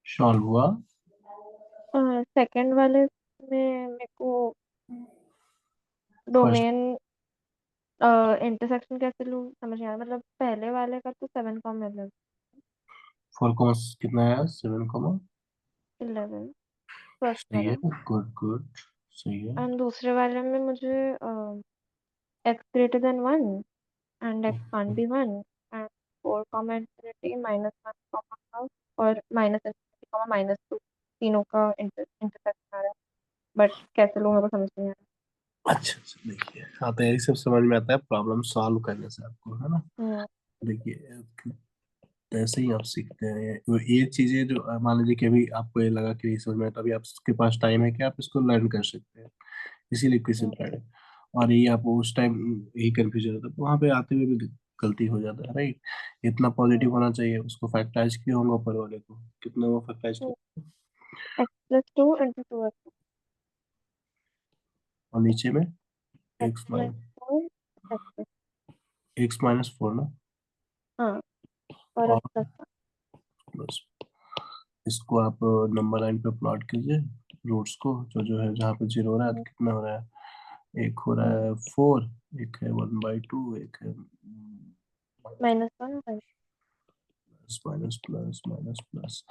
सॉल्व हुआ। सेकंड वाले में मेरे को फर्स्ट डोमेन इंटरसेक्शन कैसे लूँ समझ नहीं आ रहा। मतलब पहले वाले का तो 7, मतलब 4 कॉमा कितना है, 7 कॉमा। 11 फर्स्ट सही है, वाला। गुड गुड, सही है। एंड दूसरे वाले में मुझे x greater than 1 and x can't be 1 and 4 comma infinity -1 comma half और माइनस इंफिनिटी कॉमा -2 तीनों का इंटरसेक्शन आ रहा है। बट कैसे लूँ मेरे को समझ नहीं आ अच्छा अच्छा, देखिए हाँ, तो यही सब समझ में आता है प्रॉब्लम सॉल्व करने से आपको, है ना। रहा। देखिए ऐसे ही आप सीखते हैं ये चीजें जो मान लीजिए कि अभी आपको ये लगा कि नहीं समझ में आया, तो अभी आपके पास टाइम है कि आप इसको लर्न कर सकते हैं, इसीलिए क्वेश्चन हम्म, पढ़े। और ये आप उस टाइम यही कंफ्यूजन होता है, तो वहां पे आते हुए भी गलती हो जाता है, राइट। इतना पॉजिटिव होना चाहिए, उसको फैक्टराइज किया होगा ऊपर वाले को, कितना वो फैक्टराइज किया, x+2 into 2x और नीचे में x x plus minus 4 x। x-4 ना, हाँ और और x+1। प्लस। इसको आप नंबर लाइन पे प्लॉट कीजिए, रूट्स को जो जो है, जहाँ पे जीरो हो रहा है तो कितना हो रहा है, एक हो रहा है 4, एक है 1/2, एक है -1 plus minus plus minus plus.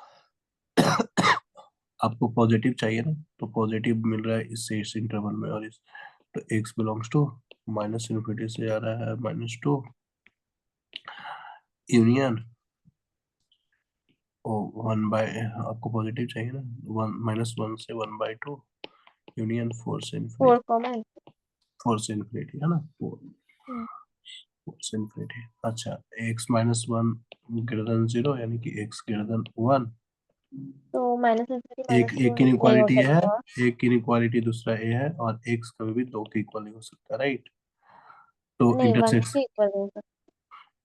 आपको पॉजिटिव चाहिए ना, तो पॉजिटिव मिल रहा है इससे, इस इंटरवल में और इस, तो x belongs to minus infinity से आ रहा है -2 यूनियन ओ 1 बाय, आपको पॉजिटिव चाहिए ना, 1 - 1 से 1/2 यूनियन 4 से इन्फिनिटी, 4 कॉमन। 4 से इन्फिनिटी है ना, 4 से इन्फिनिटी। अच्छा, x -1 ग्रेटर देन 0 यानी कि x ग्रेटर देन 1। तो माइनस इन्फिनिटी एक -2 एक नहीं हो इनइक्वालिटी है, सकता। एक इनइक्वालिटी दूसरा a है, और x कभी भी 2 के इक्वल नहीं हो सकता, राइट। तो नहीं, 1 इंटरसेक्स के इक्वल नहीं हो सकता।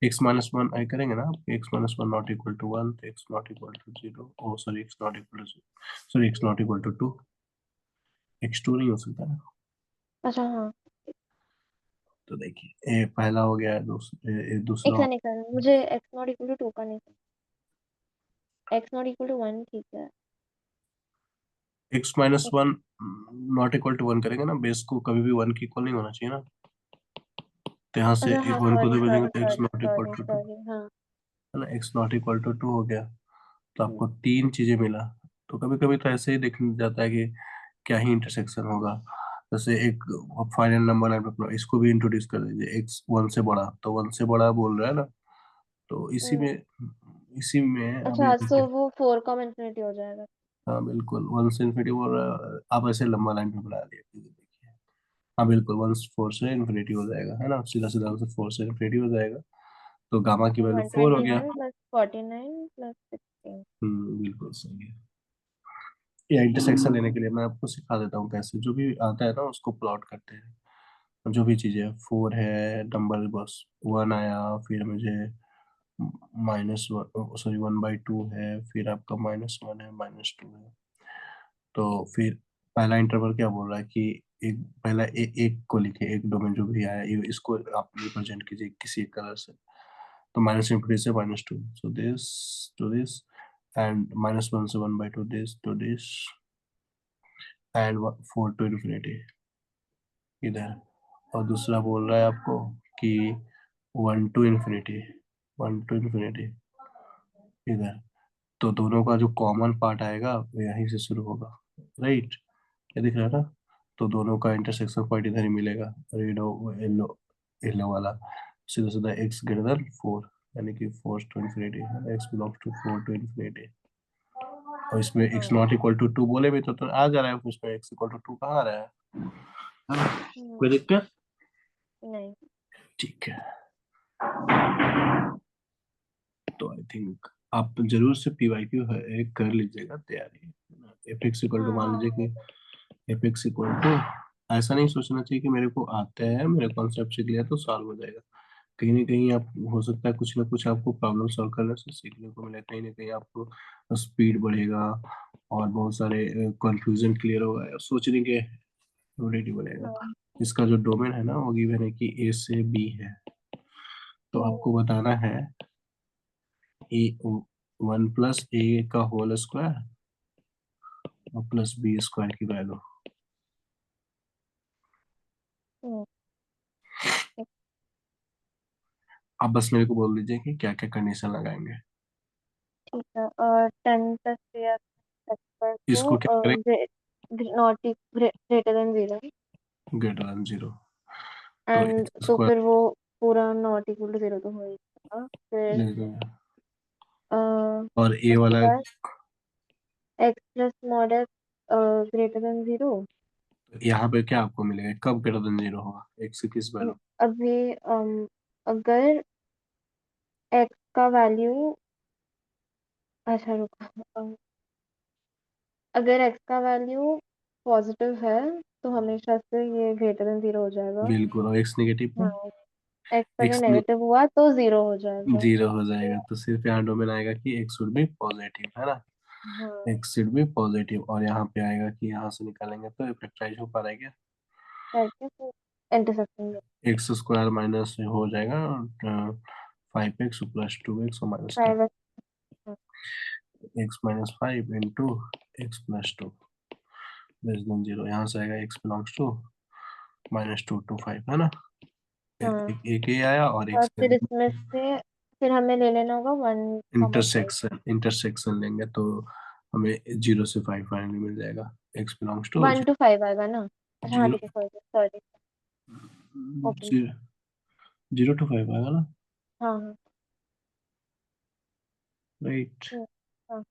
x -1 आई करेंगे ना, x -1 नॉट इक्वल टू 1, तो x not equal to 0, oh sorry x not equal to 0, sorry x not equal to 2, x2 नहीं हो सकता ना। अच्छा हाँ। तो देखिए ए पहला हो गया, दूसरा एक हो, सेकंड निकाल, मुझे x नॉट इक्वल टू 2 का नहीं, x नॉट इक्वल टू 1 ठीक है। x -1 नॉट इक्वल टू 1 करेंगे ना, बेस को कभी भी 1 के इक्वल नहीं होना चाहिए ना, तो यहाँ से अच्छा हाँ, 1 को सॉरी तो भेजेंगे सॉरी तो x sorry not equal sorry to 2 sorry, हाँ। है ना, x नॉट इक्वल टू 2 हो गया। तो हम्म, आपको 3 चीजें मिला। तो कभी कभी तो ऐसे ही देखने जाता है कि क्या ही इंटरसेक्शन होगा। जैसे एक फाइनल नंबर लाइन पे इसको भी इंट्रोड्यूस कर दीजिए, x 1 से बड़ा, तो 1 से बड़ा बोल रहा है ना, तो हम्म। इसी में अभी अच्छा, देखिए। तो वो 4 कॉम इन्फिनिटी हो जाएगा। हाँ बिल्कुल, 1 से इन्फिनिटी, और आप ऐसे लंबा लाइन पे बना दिए, देखिए। हाँ बिल्कुल, 1 से 4 से इन्फिनिटी हो जाएगा, है ना, सीधा सीधा से 4 से इन्फिनिटी हो जाएगा, तो गामा की तो वैल्यू 4 हो गया। 129 प्लस 49 प्लस 16। बिल्कुल सही है। या इंटरसेक्शन लेने के लिए मैं आपको सिखा देता हूँ कैसे, जो भी आता है ना उसको प्लॉट करते हैं। जो भी चीजें 4 है, नंबर बस 1 आया, फिर मुझे -1, सॉरी 1/2 है, फिर आपका -1 है, -2 है, तो फिर पहला इंटरवल क्या बोल रहा है कि एक पहला एक को लिखे, एक डोमेन जो भी आया इसको आप रिप्रेजेंट कीजिए किसी एक कलर से, तो -∞ से -2, so this to this, and -1 से 1/2 this to this, and 4 to infinity इधर। और दूसरा बोल रहा है आपको कि 1 टू इन्फिनिटी, 1 टू इन्फिनिटी इधर। तो दोनों का जो कॉमन पार्ट आएगा वो यहीं से शुरू होगा, राइट, ये दिख रहा है ना। तो दोनों का इंटरसेक्शन पॉइंट इधर ही मिलेगा, रेड और येलो, येलो वाला, सीधा सीधा एक्स ग्रेटर देन 4, यानी कि 4 to infinity, x belongs to 4 to infinity. और इसमें हाँ। एक्स नॉट इक्वल टू 2 बोले भी तो आ जा रहा है, उसमें एक्स इक्वल टू 2 कहाँ आ रहा है, हम्म, कोई दिक्कत। नहीं। ठीक है, तो आई थिंक आप जरूर से PYQ कर लीजिएगा तैयारी। एफ एक्स इक्वल टू, मान हाँ। लीजिए कि एफ एक्स इक्वल टू, ऐसा नहीं सोचना चाहिए कि मेरे को आता है, मेरे कॉन्सेप्ट सीख लिया तो सॉल्व हो जाएगा। कहीं ना कहीं आप, हो सकता है कुछ ना कुछ आपको प्रॉब्लम सॉल्व करने से सीखने को मिले, कहीं ना कहीं आपको स्पीड बढ़ेगा, और बहुत सारे कंफ्यूजन क्लियर होगा, और सोचने के एबिलिटी बढ़ेगा। हाँ। इसका जो डोमेन है ना वो गिवन है कि A से B है, तो हम्म, आपको बताना है ए 1 प्लस ए का होल स्क्वायर और प्लस बी स्क्वायर की वैल्यू। हम्म, आप बस मेरे को बोल दीजिए कि क्या क्या कंडीशन लगाएंगे। ठीक है। और 10 प्लस 3 एक्सपर्ट इसको क्या को करें, not greater than 0, greater than 0, तो एंड एक्स तो फिर स्क्वायर वो पूरा नॉट इक्वल टू 0 तो हो ही जाएगा। फिर ले लेंगे, अ, और ए उसके वाला, बाद x plus mod x greater than 0। यहाँ पे क्या आपको मिलेगा, कब ग्रेटर देन 0 होगा, एक्स की किस वैल्यू। अभी अगर x का वैल्यू, अच्छा रुको, अगर x का वैल्यू पॉजिटिव है तो हमेशा से ये ग्रेटर देन 0 हो जाएगा। बिल्कुल, और एक्स नेगेटिव है, हाँ, x अगर एक्स नेगेटिव हुआ तो 0 हो जाएगा। 0 हो जाएगा, तो सिर्फ यहाँ डोमेन आएगा कि एक्स शुड बी पॉजिटिव, है ना, हाँ, एक्स शुड बी पॉजिटिव, और यहाँ पे आएगा कि यहाँ से निकालेंगे तो फैक्टराइज हो पा रहा है क्या, करके फिर इंटरसेक्शन एक्स स्क्वायर माइनस हो जाएगा 5x प्लस 2x और -10, 5x। x -5 into x plus 2 less than 0, यहाँ से आएगा x बिलोंग्स टू -2 to 5, है ना, हाँ, एक ये आया, और और x फिर इसमें से फिर हमें ले लेना होगा 1,5। इंटरसेक्शन लेंगे तो हमें 0 से 5 फाइनली मिल जाएगा, x बिलोंग्स टू 1 to 5 आएगा ना। अच्छा हाँ, 0, ठीक है, सॉरी सॉरी। ऑप्शन। 0 to 5 आएगा ना, हाँ हाँ। राइट। हाँ।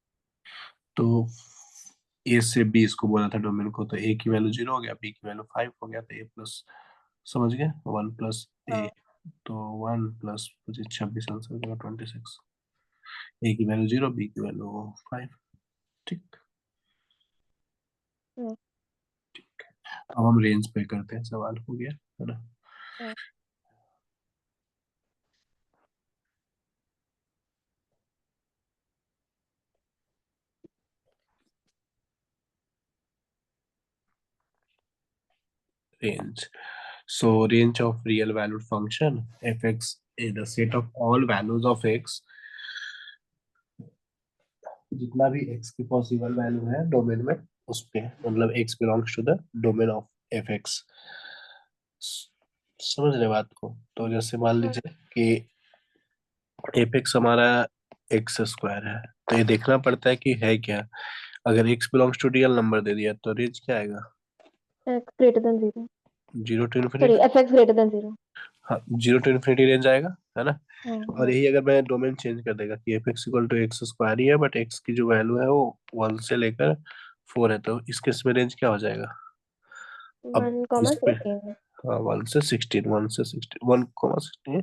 तो ए से बी इसको बोला था डोमेन को, तो ए की वैल्यू 0 हो गया, बी की वैल्यू 5 हो गया, तो ए प्लस, समझ गए, 1 + ए। हाँ। तो 1 + 26, आंसर हो जाएगा 26। ए की वैल्यू 0, बी की वैल्यू 5। ठीक। हम्म, अब हम रेंज पे करते हैं, सवाल हो गया है ना। हम्म, Range. So range of real valued function fx is the set of all values of x, जितना भी x की पॉसिबल वैल्यू है डोमेन में उस पे, मतलब x belongs to the domain of fx। समझ रहे बात को। तो जैसे मान हम्म, लीजिए कि fx हमारा x² है, तो ये देखना पड़ता है कि है क्या। अगर x belongs to real number दे दिया तो रेंज क्या आएगा, x greater than 0। 0 to ∞। Sorry, f x greater than 0। हाँ, 0 to ∞ रेंज आएगा, है ना। हाँ और हाँ। यही अगर मैं डोमेन चेंज कर देगा कि f(x)=x² ही है, बट x की जो वैल्यू है वो 1 से लेकर 4 है, तो इस केस में रेंज क्या हो जाएगा। अब 1, इस पे 16। हाँ, 1 से 16, 1 से 16, 1, 16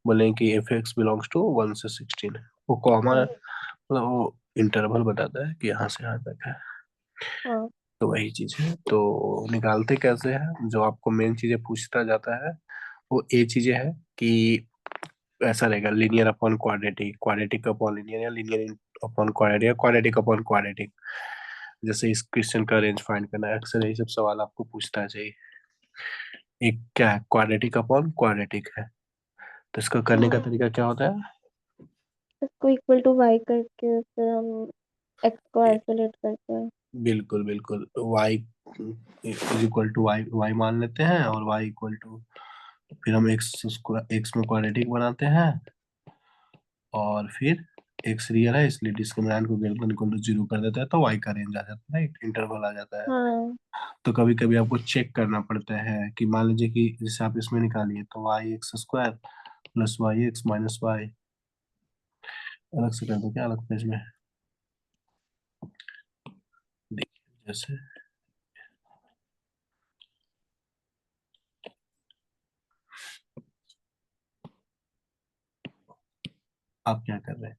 बोले कि f(x)∈ 1 से 16, वो कॉमा हाँ मतलब वो इंटरवल बताता है कि यहाँ से यहाँ तक है। हाँ। तो वही चीज है, तो निकालते कैसे है, जो आपको मेन चीजें पूछता जाता है वो ये चीजें है कि ऐसा रहेगा, linear upon quadratic, quadratic upon linear, या लीनियर अपॉन क्वाड्रेटिक, या क्वाड्रेटिक अपॉन क्वाड्रेटिक। जैसे इस क्वेश्चन का रेंज फाइंड करना है, अक्सर यही सब सवाल आपको पूछता है चाहिए। एक क्या है, क्वाड्रेटिक अपॉन क्वाड्रेटिक है, तो इसका करने का हम्म, तरीका क्या होता है। इसको इक्वल टू वाई करके फिर हम एक्स को ए- आइसोलेट करते हैं। बिल्कुल बिल्कुल, y is equal to y, y मान लेते हैं, और y इक्वल टू, फिर हम x में क्वाड्रेटिक बनाते हैं, और फिर x रियल है इसलिए डिस्क्रिमिनेंट को ग्रेटर देन इक्वल टू 0 कर देता है, तो y का रेंज आ जाता है, राइट, इंटरवल आ जाता है। हाँ। तो कभी कभी आपको चेक करना पड़ता है कि मान लीजिए कि जैसे आप इसमें निकालिए तो y(x²+y(x−y), अलग से कर दो क्या, अलग पेज में, देखिए जैसे आप क्या कर रहे हैं,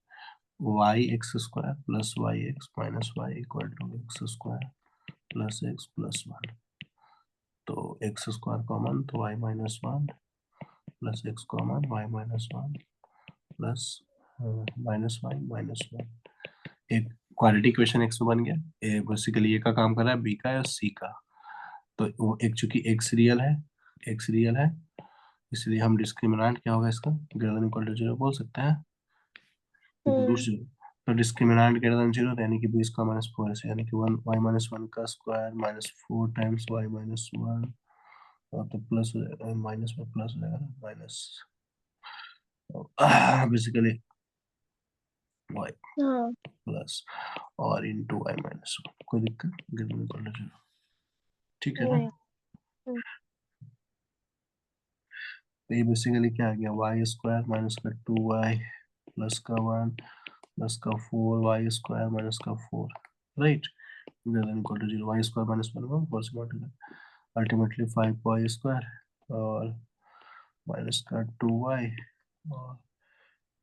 y(x²+y(x−y)=x² + x+1, तो x² कॉमन तो y-1 plus x common y-1 plus -y-1। एक क्वालिटी इक्वेशन x में बन गया, बेसिकली ए का काम कर रहा है, बी का या सी का। तो वो एक, चूंकि x रियल है, इसलिए हम डिस्क्रिमिनेंट क्या होगा इसका, ग्रेटर देन इक्वल टू 0 बोल सकते हैं, क्योंकि हम्म दूसरे, तो डिस्क्रिमिनेंट ग्रेटर देन 0 यानी कि b²-4 से, यानी कि 1 y-1 का स्क्वायर -4 टाइम्स y-1, और तो प्लस माइनस में प्लस हो जाएगा, माइनस बेसिकली y हाँ। प्लस और इंटू y-1, कोई दिक्कत, ग्रेटर देन इक्वल टू 0, ठीक है ना। नहीं। हम्म, तो ये बेसिकली क्या आ गया, y² - 2y प्लस का 1 प्लस का 4y² - 4, right, greater than equal to 0, y² - 1 4 से मल्टीप्लाई, अल्टीमेटली 5y² और माइनस का 2y और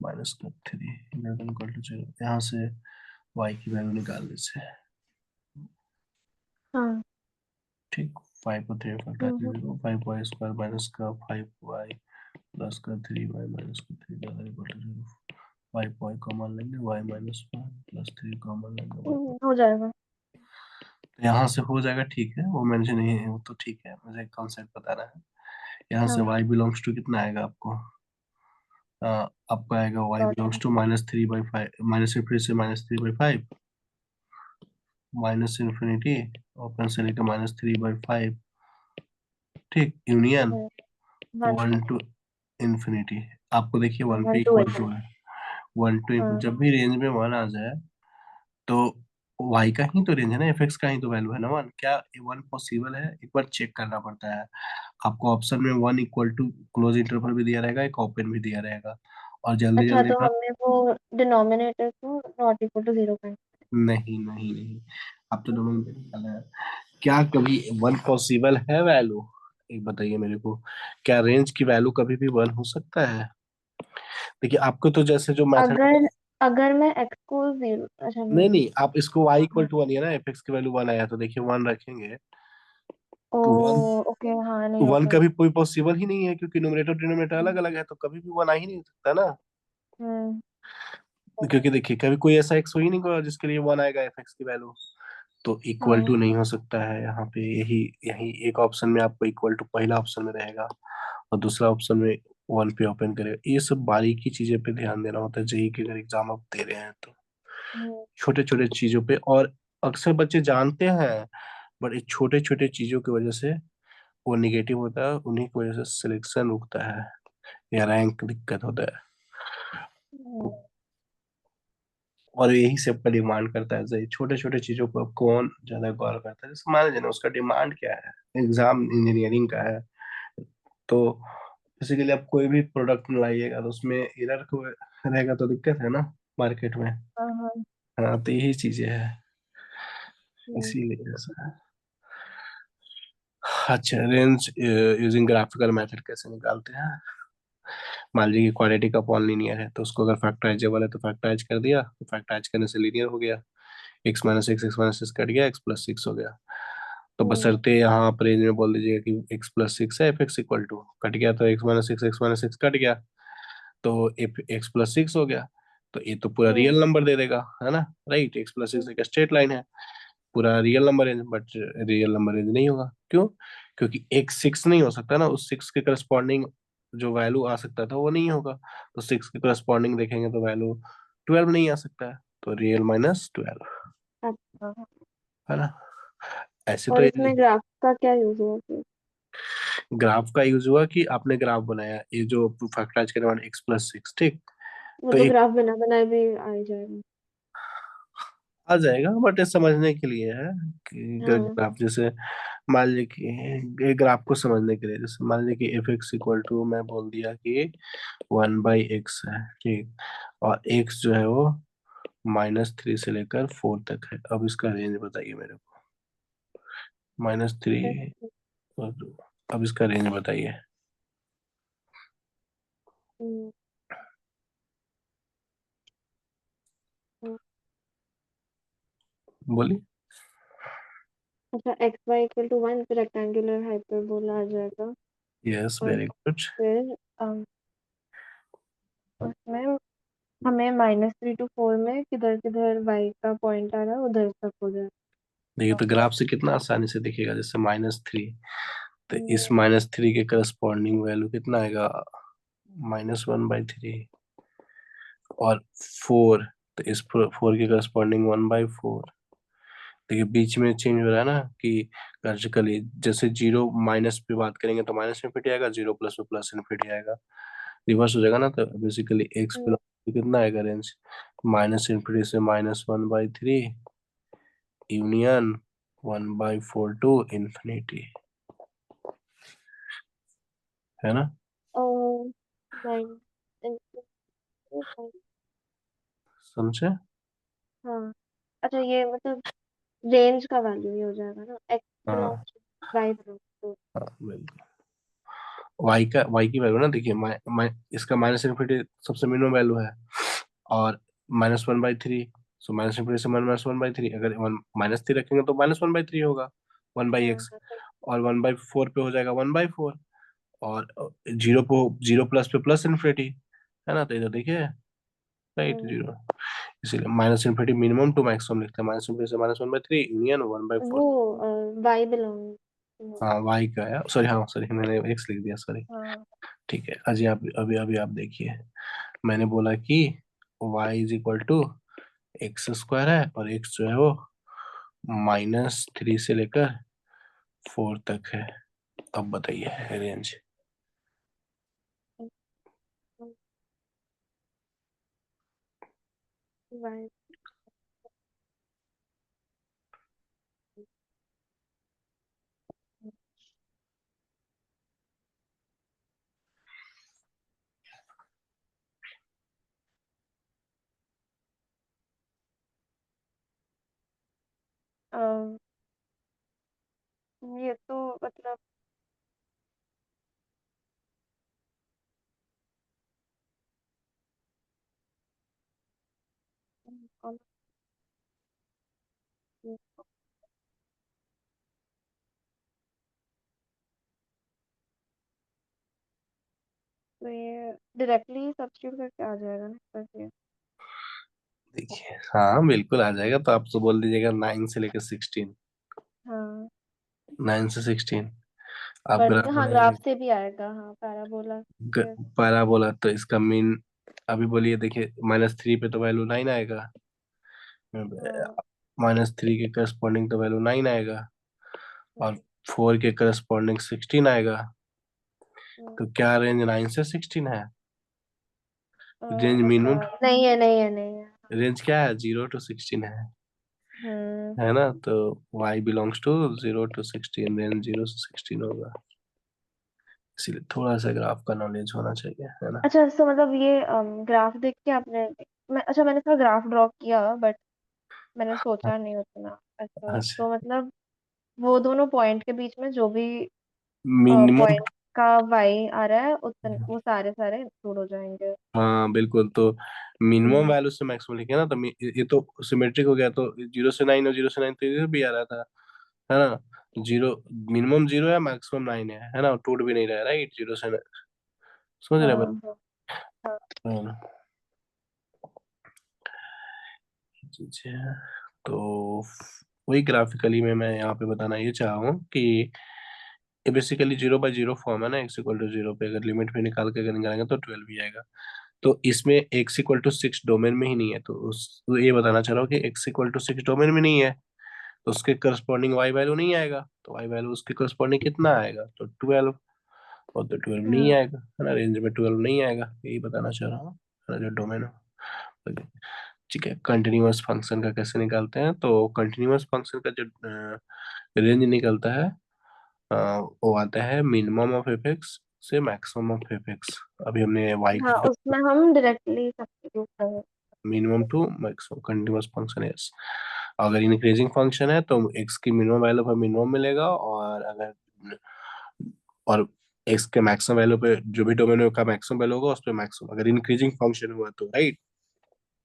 माइनस का 3, ग्रेटर देन इक्वल टू 0। यहाँ से y की वैल्यू निकाल दीजिए, हाँ। ठीक, 5 को 3 फैक्टर हम्म 5y² माइनस का 5y प्लस का 3y माइनस का 3 ज्यादा इक्वल टू 0। 5y कॉमन लेंगे, y-1 प्लस 3 कॉमन लेंगे, y। हो जाएगा। तो यहाँ से हो जाएगा, ठीक है, वो मेंशन नहीं है, वो तो ठीक है, मुझे कॉन्सेप्ट बताना है। यहाँ से हाँ। y बिलोंग्स टू कितना आएगा आपको, आपका आएगा y डॉट बिलोंग्स है। टू -3/5, माइनस से फिर से -3/5, माइनस इन्फिनिटी, ओपन से लेकर -3/5, ठीक, यूनियन 1 1 टू इन्फिनिटी। आपको देखिए 1 पे 1 2 इक्वल टू है, 1 टू, हाँ। जब भी रेंज में 1 आ जाए तो वाई का ही तो रेंज है ना, एफ एक्स का ही तो वैल्यू है ना वन। क्या वन पॉसिबल है? एक बार चेक करना पड़ता है। आपको ऑप्शन में one equal to close interval भी दिया रहेगा, एक ओपन भी दिया रहेगा। और जल्दी अच्छा, जल्दी तो ना, हमें वो डिनोमिनेटर को नॉट इक्वल टू जीरो करना नहीं नहीं नहीं, आप तो डोमेन पे निकाला है। क्या कभी वन पॉसिबल है वैल्यू? एक बताइए मेरे को, क्या रेंज की वैल्यू कभी भी वन हो सकता है? देखिए आपको तो जैसे जो है। मेथड, अगर अगर मैं एक्स को जीरो, अच्छा नहीं नहीं। नहीं, आप इसको y इक्वल हाँ। टू वन है ना, एफ एक्स की वैल्यू वन आया तो देखिए वन रखेंगे ओ, तो वन, ओके, हाँ, नहीं वन होता। कभी कोई पॉसिबल ही नहीं है क्योंकि न्यूमरेटर डिनोमिनेटर अलग अलग है, तो कभी भी वन आ ही नहीं सकता ना। हम्म। क्योंकि देखिए कभी कोई ऐसा एक्स हो ही नहीं होगा जिसके लिए वन आएगा एफ एक्स की वैल्यू, तो इक्वल हाँ। टू नहीं हो सकता है यहाँ पे। यही यही एक ऑप्शन में आपको इक्वल टू पहला ऑप्शन में रहेगा, और दूसरा ऑप्शन में वन पे ओपन करेगा। ये सब बारीकी चीजें पे ध्यान देना होता है जेई के अगर एग्जाम आप दे रहे हैं तो, हम्म। छोटे छोटे चीजों पे। और अक्सर बच्चे जानते हैं, बट इस छोटे छोटे चीजों की वजह से वो निगेटिव होता है, उन्हीं की वजह से सिलेक्शन रुकता है या रैंक दिक्कत होता है। हम्म। और यही सबका डिमांड करता है, जैसे छोटे छोटे चीजों पर कौन ज्यादा गौर करता है। जैसे मान लीजिए ना, उसका डिमांड क्या है, एग्जाम इंजीनियरिंग का है, तो बेसिकली आप कोई भी प्रोडक्ट लाइएगा तो उसमें एरर को रहेगा तो दिक्कत है ना मार्केट में। हाँ, हाँ। हाँ तो यही चीजें हैं, हम्म। इसीलिए ऐसा है। अच्छा, रेंज यूजिंग ग्राफिकल मेथड कैसे निकालते हैं? मान लीजिए कि क्वाड्रेटिक का पॉलिनियर है, तो उसको अगर फैक्टराइजेबल है तो फैक्टराइज कर दिया, तो फैक्टराइज करने से लीनियर हो गया। एक्स माइनस सिक्स कट गया, एक्स प्लस सिक्स हो गया। तो हम्म। बशर्ते यहाँ आप रेंज में बोल दीजिएगा कि एक्स प्लस सिक्स है, f x equal to cut गया तो एक्स माइनस सिक्स कट गया, तो एफ एक्स प्लस सिक्स हो गया। तो ये तो पूरा हम्म। रियल नंबर दे देगा, है ना? राइट, एक्स प्लस सिक्स एक स्ट्रेट लाइन है, पूरा real number range, but real number range नहीं होगा। क्यों? क्योंकि एक सिक्स नहीं हो सकता ना, उस सिक्स के करस्पॉन्डिंग जो वैल्यू आ सकता था वो नहीं होगा, तो सिक्स के करस्पॉन्डिंग देखेंगे तो वैल्यू ट्वेल्व नहीं आ सकता है, तो रियल माइनस ट्वेल्व, अच्छा, है ना? ऐसे तो और इसमें ग्राफ का क्या यूज हुआ फिर? ग्राफ का यूज हुआ कि आपने ग्राफ बनाया, ये जो फैक्टराइज करने वाला एक्स प्लस सिक्स, ठीक? वो तो तो एक ग्राफ बना बनाए भी आ ही जाएगा। आ जाएगा, बट ये समझने के लिए है कि हाँ। ग्राफ जैसे, मान लीजिए कि ये ग्राफ को समझने के लिए, जैसे मान लीजिए कि एफ एक्स इक्वल टू मैं बोल दिया कि वन बाई एक्स है, ठीक? और एक्स जो है वो माइनस थ्री से लेकर फोर तक है। अब इसका रेंज बताइए मेरे को, माइनस थ्री, अब इसका रेंज बताइए। हम्म। हम्म। बोलिए। अच्छा, x y equal to one, फिर रेक्टेंगुलर हाइपरबोला आ जाएगा। यस, और वेरी गुड। फिर उसमें हमें -3 to 4 में किधर किधर वाई का पॉइंट आ रहा है उधर तक हो जाए। देखिए तो ग्राफ से कितना आसानी से दिखेगा, जैसे माइनस थ्री, तो हम्म। इस माइनस थ्री के करस्पॉन्डिंग वैल्यू कितना आएगा, माइनस वन बाई थ्री। और फोर, तो इस फोर के करस्पॉन्डिंग वन बाई फोर। देखिए बीच में चेंज हो रहा है ना कि लॉजिकली, जैसे जीरो माइनस पे बात करेंगे तो माइनस इन्फिनिटी आएगा, जीरो प्लस पे प्लस इन्फिनिटी आएगा, रिवर्स हो जाएगा ना। तो बेसिकली एक्स हम्म। प्लस कितना आएगा रेंज, माइनस इन्फिनिटी से minus one by three union one by four to infinity, है ना? और नाइन। समझे? हाँ। अच्छा, ये मतलब रेंज का वैल्यू ही हो जाएगा ना, एक्स हाँ belongs to y belongs to. हाँ बिल्कुल। वाई की वैल्यू ना, देखिए इसका माइनस इन्फिनिटी सबसे मिनिमम वैल्यू है, और minus one by three, so minus infinity से माइनस वन बाई थ्री, अगर वन माइनस थ्री रखेंगे तो माइनस वन बाई थ्री होगा, वन बाई हाँ, एक्स। हाँ, और वन बाई फोर पे हो जाएगा वन बाई फोर, और जीरो पे, जीरो प्लस पे प्लस इन्फिनिटी, है ना? तो इधर देखिए, राइट, हम्म। जीरो। इसीलिए minus infinity minimum to maximum लिखते हैं, माइनस इन्फिनिटी से minus one by three union one by वो फोर। Y belong. हाँ वाई का है, सॉरी, हाँ सॉरी, मैंने एक्स लिख दिया, सॉरी। हाँ। ठीक है अजी, आप अभी अभी आप देखिए, मैंने बोला कि y is equal to x square है, और x जो है वो माइनस थ्री से लेकर फोर तक है। अब बताइए रेंज। वाई अम, ये तो मतलब कौन सी- तो ये डायरेक्टली सब्स्टिट्यूट करके आ जाएगा ना करके। देखिए हाँ बिल्कुल आ जाएगा, तो आप तो बोल दीजिएगा 9 से लेकर 16। हाँ 9 से 16 आप बट ग्राफ हाँ ग्राफ बनाइए। से भी आएगा, हाँ पैराबोला से। पैराबोला तो इसका मीन अभी बोलिए, देखिए -3 पे तो वैल्यू 9 आएगा, हाँ -3 के करस्पॉन्डिंग तो वैल्यू 9 आएगा, हम्म, और 4 के करस्पॉन्डिंग 16 आएगा। हम्म, तो क्या रेंज 9 से 16 है? रेंज अच्छा मिनिमम, नहीं है नहीं है नहीं है। रेंज क्या है? 0 to 16 हम्म। है ना? तो y belongs to 0 to 16, range 0 से 16 होगा। इसीलिए थोड़ा सा ग्राफ का नॉलेज होना चाहिए, है ना? अच्छा तो मतलब ये ग्राफ देख के आपने, अच्छा मैंने थोड़ा ग्राफ ड्रॉ किया बट मैंने सोचा नहीं उतना। अच्छा अच्छा, तो मतलब वो दोनों पॉइंट के बीच में जो भी मिनिमम, पॉइंट का वाई आ रहा है उतने वो सारे सारे इंक्लूड हो जाएंगे। हाँ बिल्कुल। तो मिनिमम हम्म। वैल्यू से मैक्सिमम लिखे ना, तो ये तो सिमेट्रिक हो गया, तो 0 से 9 और 0 से 9 तो इधर भी आ रहा था, है ना? जीरो, मिनिमम 0 है, मैक्सिमम 9 है ना? टूट भी नहीं रहा है, राइट? 0 से 9, समझ रहे हैं हाँ बात? हाँ हाँ। हाँ, चीज़ है। तो वही ग्राफिकली में मैं यहाँ पे बताना ये चाह रहा हूँ कि ये बेसिकली 0/0 फॉर्म है ना, x = 0 पे अगर लिमिट पे निकाल के अगर निकालेंगे तो 12 भी आएगा। तो इसमें x = 6 डोमेन में ही नहीं है, तो ये बताना चाह रहा हूँ कि x = 6 डोमेन में नहीं है, तो उसके करस्पॉन्डिंग y वैल्यू नहीं आएगा, तो y वैल्यू उसके करस्पॉन्डिंग कितना आएगा? तो 12। और तो 12 नहीं हम्म। आएगा, है ना? रेंज में 12 नहीं आएगा, यही बताना चाह रहा हूँ, है ना, जो डोमेन हो। ठीक है, कंटिन्यूअस फंक्शन का कैसे निकालते हैं? तो कंटिन्यूअस फंक्शन का जो रेंज निकलता है, वो आता है मिनिमम ऑफ एफ एक्स से मैक्सिमम ऑफ एफ एक्स। अभी हमने वाई हाँ उसमें हम डायरेक्टली सब्स्टिट्यूट करेंगे। Minimum to maximum continuous function है। अगर इंक्रीजिंग फंक्शन है तो एक्स की मिनिमम वैल्यू पर मिनिमम मिलेगा, और अगर और एक्स के मैक्सिमम वैल्यू पे जो भी डोमेन का मैक्सिमम वैल्यू होगा उस पे मैक्सिमम, अगर इंक्रीजिंग फंक्शन हुआ तो, राइट?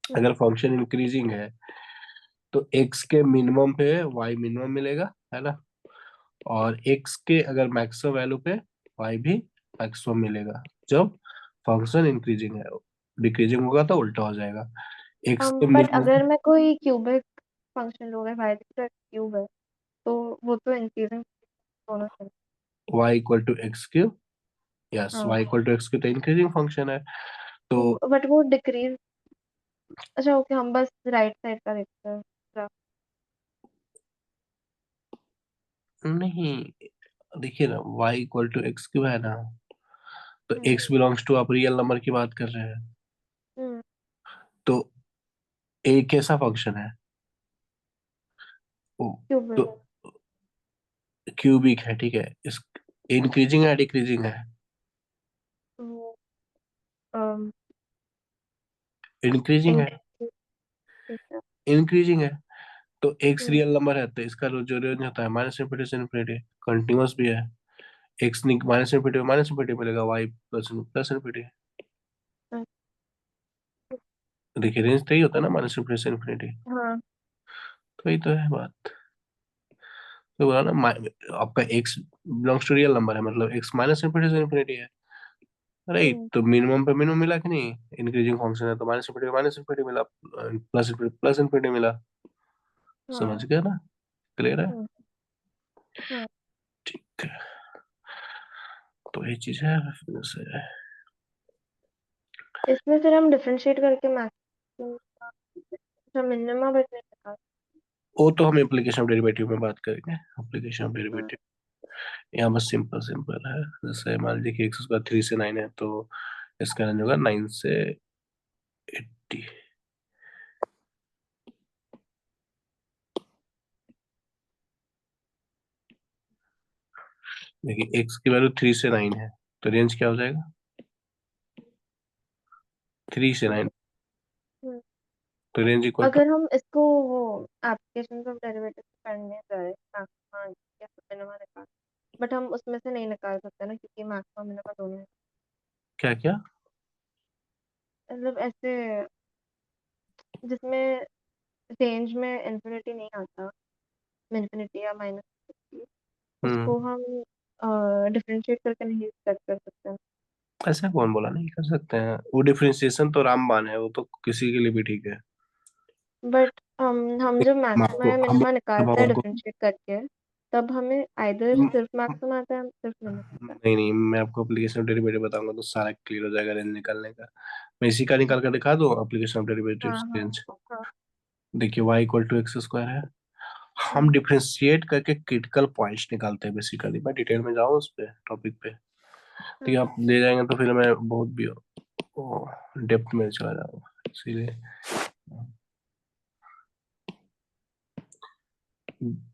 हम्म। अगर फंक्शन इंक्रीजिंग है तो एक्स के मिनिमम पे वाई मिनिमम मिलेगा, है ना? और एक्स के अगर मैक्सिमम वैल्यू पे वाई भी मैक्सिमम मिलेगा। जब फंक्शन इंक्रीजिंग है, डिक्रीजिंग होगा तो उल्टा हो जाएगा। एक्स के बट मिनिमम, अगर मैं कोई क्यूबिक फंक्शन लूंगा, फाइव क्यूब है तो वो तो इंक्रीजिंग होना चाहिए। Y equal to x cube, yes, हाँ y equal to x cube तो इंक्रीजिंग फंक्शन है। तो बट वो डिक्रीज, अच्छा ओके हम बस राइट साइड का देखते हैं graph। नहीं, देखिए ना, y equal to x cube है ना, तो हम्म। एक्स बिलोंग्स टू, आप रियल नंबर की बात कर रहे हैं, हम्म। तो एक कैसा फंक्शन है? ओ, तो क्यूबिक। क्यूबिक है, ठीक है। इस इंक्रीजिंग है डिक्रीजिंग है? तो इंक्रीजिंग है, इंक्रीज है। इंक्रीजिंग है। तो एक्स हम्म। रियल नंबर है, तो इसका जो रेंज होता है माइनस इनफिनिटी से इनफिनिटी, कंटिन्यूअस भी है। एक्स माइनस इनफिनिटी मिलेगा, वाई प्लस प्लस इनफिनिटी। अच्छा, देखिए रेंज तो ही होता है ना, माइनस इनफिनिटी से इनफिनिटी। हाँ। तो यही तो है बात। तो बोला ना, आपका x belongs to real number है, मतलब एक्स माइनस इनफिनिटी से इनफिनिटी है, राइट? हम्म। तो मिनिमम पे मिनिमम मिला कि नहीं? इंक्रीजिंग फंक्शन है तो माइनस इनफिनिटी मिला, प्लस इनफिनिटी मिला। समझ हाँ। गया ना? क्लियर है? हम्म। हाँ ठीक है, तो ये चीज है फिर से। इसमें फिर हम डिफरेंशिएट करके मैक्सिमम, अच्छा मिनिमम बचने निकाल। वो तो हम एप्लीकेशन ऑफ डेरिवेटिव में बात करेंगे, एप्लीकेशन ऑफ हाँ। डेरिवेटिव। यहाँ बस सिंपल सिंपल है। जैसे मान लीजिए कि एक्स स्क्वायर 3 से 9 है, तो इसका रेंज होगा 9 से 80। देखिए एक्स की वैल्यू 3 से 9 है, तो रेंज क्या हो जाएगा? 3 से 9, हम्म। तो रेंज इक्वल टू, अगर हम इसको वो एप्लीकेशन ऑफ डेरिवेटिव करने जाए मैक्सिमा या मिनिमा निकाल, बट हम उसमें से नहीं निकाल सकते ना क्योंकि मैक्सिमा मिनिमा दोनों है। क्या क्या? मतलब ऐसे जिसमें रेंज में इंफिनिटी नहीं आता, इंफिनिटी या माइनस, हम्म। उसको हम डिफरेंशिएट करके नहीं सेट कर सकते। ऐसा कौन बोला नहीं कर सकते हैं? वो डिफरेंशिएशन तो रामबाण है, वो तो किसी के लिए भी ठीक है। बट हम जब मैक्सिमा या हम मिनिमा अब निकालते हैं आपको डिफरेंशिएट करके, तब हमें आइदर सिर्फ मैक्सिमा आता है सिर्फ मिनिमा आता है। नहीं नहीं, मैं आपको एप्लीकेशन ऑफ डेरिवेटिव बताऊंगा तो सारा क्लियर हो जाएगा रेंज निकालने का। मैं इसी का निकाल कर दिखा दूं एप्लीकेशन ऑफ डेरिवेटिव हाँ हाँ रेंज। हाँ। देखिए y equal to x square है। हम हम्म डिफरेंशिएट करके क्रिटिकल पॉइंट्स निकालते हैं बेसिकली। मैं डिटेल में जाऊँ उस पे टॉपिक पे, ठीक है? हम्म आप ले जाएंगे तो फिर मैं बहुत भी डेप्थ में चला जाऊंगा, इसीलिए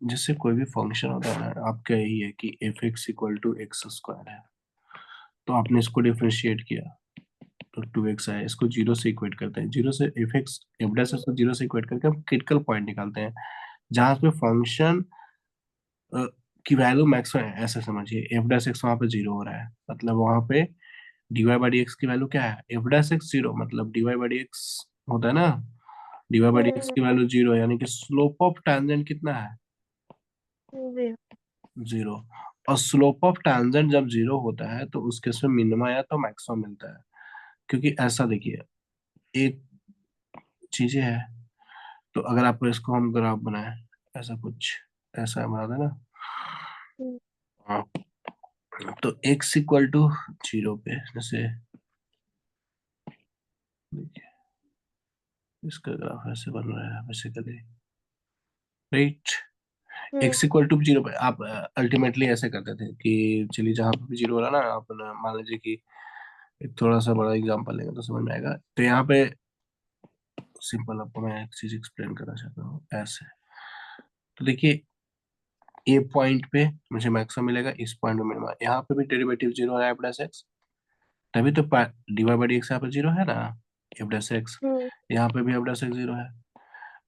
जैसे कोई भी फंक्शन होता है ना, आपका यही है कि f x equal to x square है, तो आपने इसको डिफरेंशिएट किया तो 2x आया। इसको जीरो से इक्वेट करते हैं, जीरो से F x F dash x को जीरो से इक्वेट करके हम क्रिटिकल पॉइंट निकालते हैं जहां पे फंक्शन की वैल्यू मैक्स है। ऐसा समझिए एफ डैश एक्स वहां पे जीरो हो रहा है, मतलब वहां पे डीवाई बाई डी एक्स की वैल्यू क्या है? एफ डैश एक्स जीरो, मतलब डीवाई बाई डी एक्स होता है ना, डीवाई बाई डी एक्स हम्म की वैल्यू जीरो है, यानी कि स्लोप ऑफ टैंजेंट कितना है? जी। जीरो। और स्लोप ऑफ टैंजेंट जब जीरो होता है तो उस केस में मिनिमा या तो मैक्सिमम मिलता है। क्योंकि ऐसा देखिए, एक चीजें है, तो अगर आपको इसको हम ग्राफ बनाए, ऐसा कुछ ऐसा बना देना, हम्म हाँ, तो x इक्वल टू जीरो पे जैसे देखिए इसका ग्राफ ऐसे बन रहा है basically, right? Hmm x equal to zero पे आप अल्टीमेटली ऐसे करते थे कि चलिए जहां पे भी जीरो हो रहा है ना, आप मान लीजिए कि एक थोड़ा सा बड़ा एग्जांपल लेंगे तो समझ में आएगा। तो यहाँ पे सिंपल आपको मैं एक चीज एक्सप्लेन करना चाहता हूँ ऐसे। तो देखिए ए पॉइंट पे मुझे मैक्सिमम मिलेगा, इस पॉइंट पे मिनिमम। यहाँ पे भी डेरिवेटिव जीरो है एफ डैश एक्स, तभी तो डीवाई बाई डी एक्स यहाँ पे जीरो है ना, एफ डैश एक्स। हम्म यहाँ पे भी एफ डैश एक्स जीरो है।